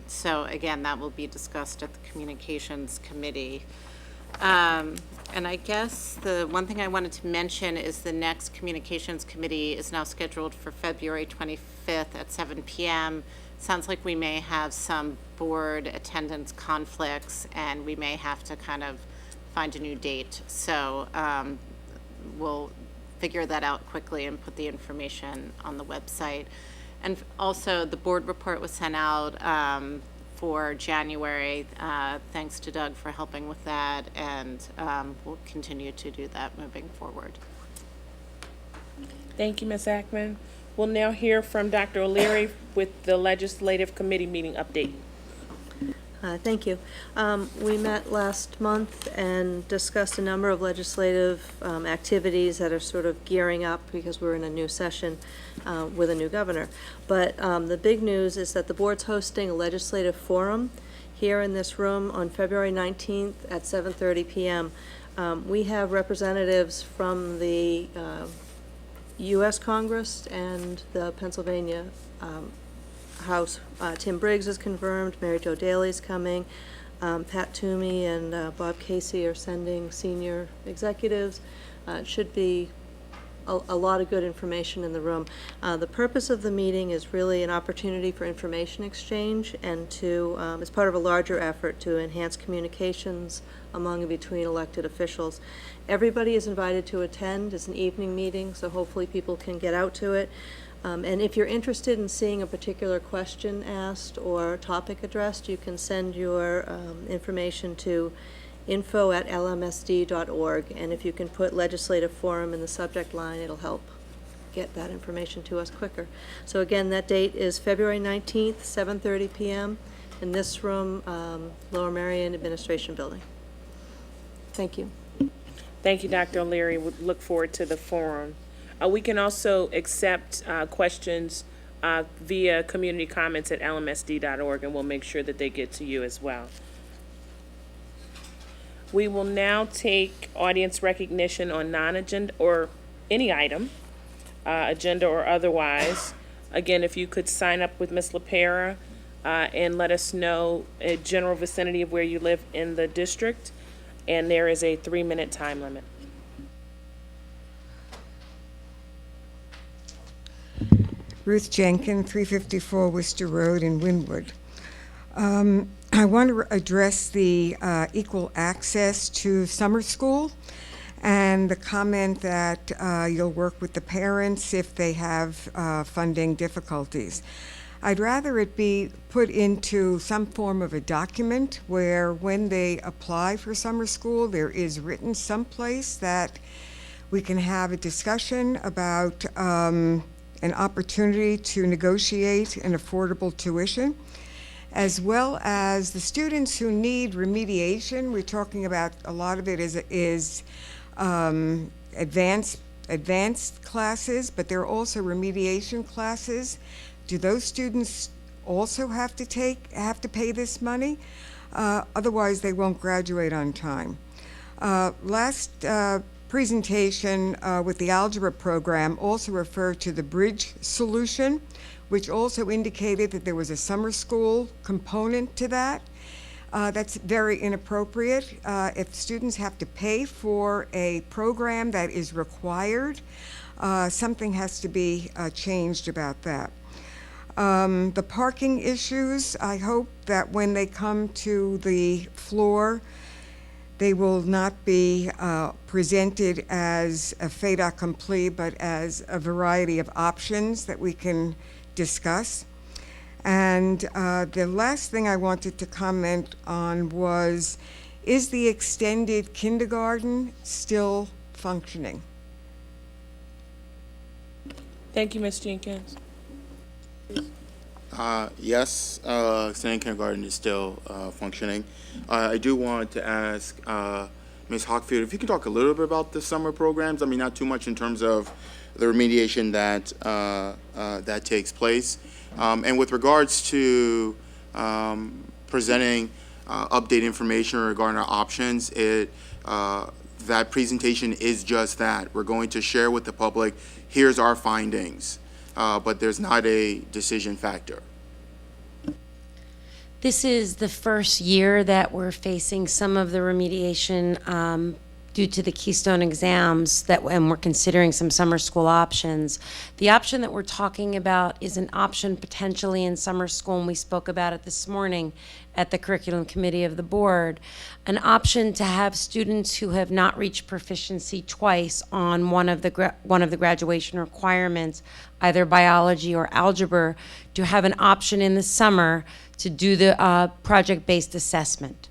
Speaker 10: So again, that will be discussed at the Communications Committee. And I guess the one thing I wanted to mention is the next Communications Committee is now scheduled for February 25th at 7 p.m. Sounds like we may have some board attendance conflicts, and we may have to kind of find a new date. So we'll figure that out quickly and put the information on the website. And also, the board report was sent out for January. Thanks to Doug for helping with that, and we'll continue to do that moving forward.
Speaker 1: Thank you, Ms. Ackman. We'll now hear from Dr. O'Leary with the Legislative Committee meeting update.
Speaker 16: Thank you. We met last month and discussed a number of legislative activities that are sort of gearing up because we're in a new session with a new governor. But the big news is that the board's hosting a legislative forum here in this room on February 19th at 7:30 p.m. We have representatives from the U.S. Congress and the Pennsylvania House. Tim Briggs is confirmed, Mary Jo Daley's coming, Pat Toomey and Bob Casey are sending senior executives. It should be a lot of good information in the room. The purpose of the meeting is really an opportunity for information exchange and to, as part of a larger effort to enhance communications among and between elected officials. Everybody is invited to attend. It's an evening meeting, so hopefully people can get out to it. And if you're interested in seeing a particular question asked or topic addressed, you can send your information to info@lmsd.org. And if you can put legislative forum in the subject line, it'll help get that information to us quicker. So again, that date is February 19th, 7:30 p.m. in this room, Lower Merion Administration Building. Thank you.
Speaker 1: Thank you, Dr. O'Leary. We look forward to the forum. We can also accept questions via community comments at lmsd.org, and we'll make sure that they get to you as well. We will now take audience recognition on non-agenda or any item, agenda or otherwise. Again, if you could sign up with Ms. LaPera and let us know a general vicinity of where you live in the district, and there is a 3-minute time limit.
Speaker 21: Ruth Jenkins, 354 Worcester Road in Wynwood. I want to address the equal access to summer school and the comment that you'll work with the parents if they have funding difficulties. I'd rather it be put into some form of a document where when they apply for summer school, there is written someplace that we can have a discussion about an opportunity to negotiate an affordable tuition, as well as the students who need remediation. We're talking about a lot of it is advanced classes, but there are also remediation classes. Do those students also have to pay this money? Otherwise, they won't graduate on time. Last presentation with the algebra program also referred to the bridge solution, which also indicated that there was a summer school component to that. That's very inappropriate. If students have to pay for a program that is required, something has to be changed about that. The parking issues, I hope that when they come to the floor, they will not be presented as a fait accompli, but as a variety of options that we can discuss. And the last thing I wanted to comment on was, is the extended kindergarten still functioning?
Speaker 1: Thank you, Ms. Jenkins.
Speaker 2: Yes, extended kindergarten is still functioning. I do want to ask Ms. Hockfield if you can talk a little bit about the summer programs. I mean, not too much in terms of the remediation that that takes place, and with regards to presenting update information regarding our options. That presentation is just that. We're going to share with the public, here's our findings, but there's not a decision factor.
Speaker 22: This is the first year that we're facing some of the remediation
Speaker 6: due to the Keystone exams and we're considering some summer school options. The option that we're talking about is an option potentially in summer school, and we spoke about it this morning at the curriculum committee of the board, an option to have students who have not reached proficiency twice on one of the graduation requirements, either biology or algebra, to have an option in the summer to do the project-based assessment.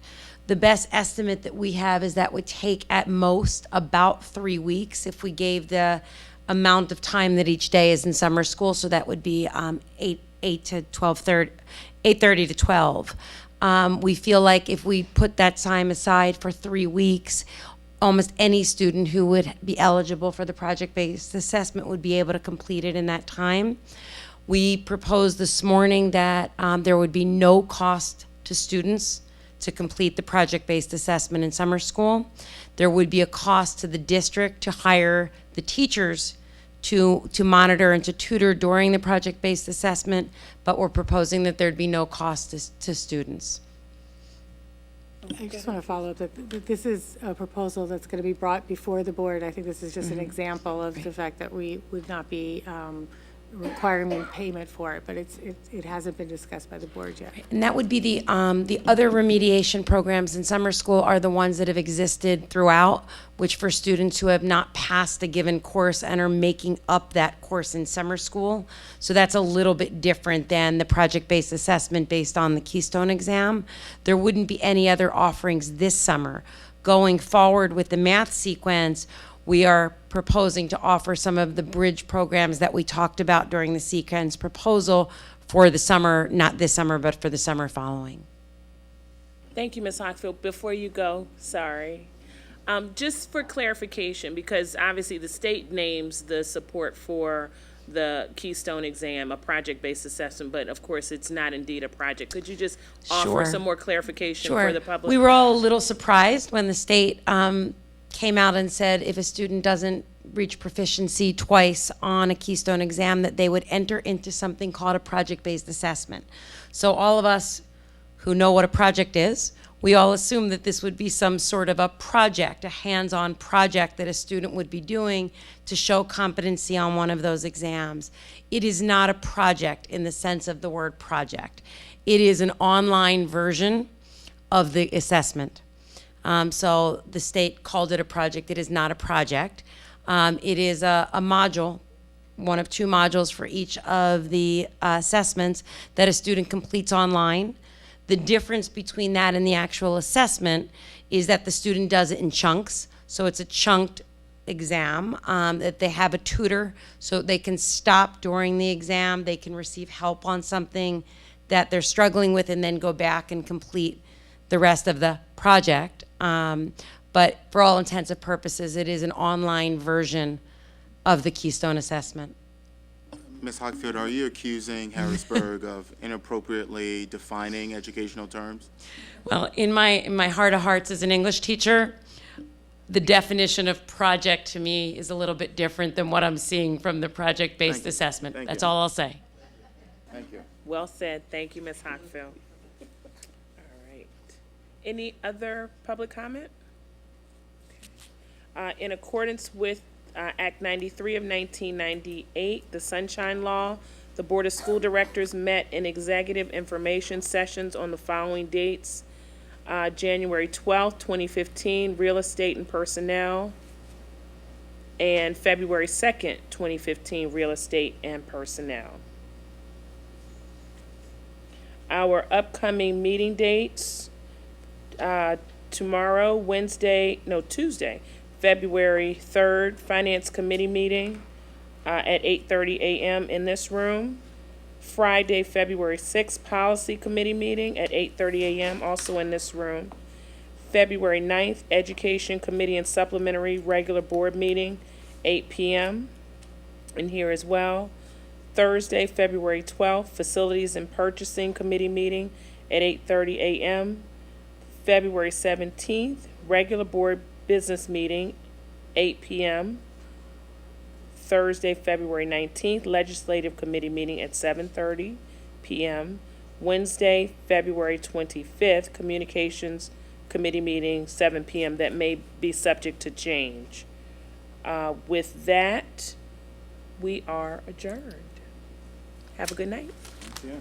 Speaker 6: The best estimate that we have is that would take at most about 3 weeks if we gave the amount of time that each day is in summer school. So that would be 8:30 to 12. We feel like if we put that time aside for 3 weeks, almost any student who would be eligible for the project-based assessment would be able to complete it in that time. We proposed this morning that there would be no cost to students to complete the project-based assessment in summer school. There would be a cost to the district to hire the teachers to monitor and to tutor during the project-based assessment, but we're proposing that there'd be no cost to students.
Speaker 12: I just want to follow up that this is a proposal that's going to be brought before the board. I think this is just an example of the fact that we would not be requiring payment for it, but it hasn't been discussed by the board yet.
Speaker 6: And that would be the other remediation programs in summer school are the ones that have existed throughout, which for students who have not passed a given course and are making up that course in summer school. So that's a little bit different than the project-based assessment based on the Keystone exam. There wouldn't be any other offerings this summer. Going forward with the math sequence, we are proposing to offer some of the bridge programs that we talked about during the sequence proposal for the summer, not this summer, but for the summer following.
Speaker 1: Thank you, Ms. Hockfield. Before you go, sorry. Just for clarification, because obviously the state names the support for the Keystone exam a project-based assessment, but of course it's not indeed a project. Could you just offer some more clarification for the public?
Speaker 6: We were all a little surprised when the state came out and said if a student doesn't reach proficiency twice on a Keystone exam, that they would enter into something called a project-based assessment. So all of us who know what a project is, we all assume that this would be some sort of a project, a hands-on project that a student would be doing to show competency on one of those exams. It is not a project in the sense of the word project. It is an online version of the assessment. So the state called it a project. It is not a project. It is a module, one of 2 modules for each of the assessments that a student completes online. The difference between that and the actual assessment is that the student does it in chunks. So it's a chunked exam, that they have a tutor so they can stop during the exam. They can receive help on something that they're struggling with and then go back and complete the rest of the project. But for all intents and purposes, it is an online version of the Keystone assessment.
Speaker 2: Ms. Hockfield, are you accusing Harrisburg of inappropriately defining educational terms?
Speaker 6: Well, in my heart of hearts as an English teacher, the definition of project to me is a little bit different than what I'm seeing from the project-based assessment. That's all I'll say.
Speaker 2: Thank you.
Speaker 1: Well said. Thank you, Ms. Hockfield. All right. Any other public comment? In accordance with Act 93 of 1998, the Sunshine Law, the Board of School Directors met in executive information sessions on the following dates. January 12th, 2015, Real Estate and Personnel, and February 2nd, 2015, Real Estate and Personnel. Our upcoming meeting dates, Tuesday, February 3rd, Finance Committee meeting at 8:30 a.m. in this room. Friday, February 6th, Policy Committee meeting at 8:30 a.m. also in this room. February 9th, Education Committee and Supplementary Regular Board meeting, 8 p.m. in here as well. Thursday, February 12th, Facilities and Purchasing Committee meeting at 8:30 a.m. February 17th, Regular Board Business meeting, 8 p.m. Thursday, February 19th, Legislative Committee meeting at 7:30 p.m. Wednesday, February 25th, Communications committee meeting, 7 p.m., that may be subject to change. With that, we are adjourned. Have a good night.
Speaker 2: Yeah.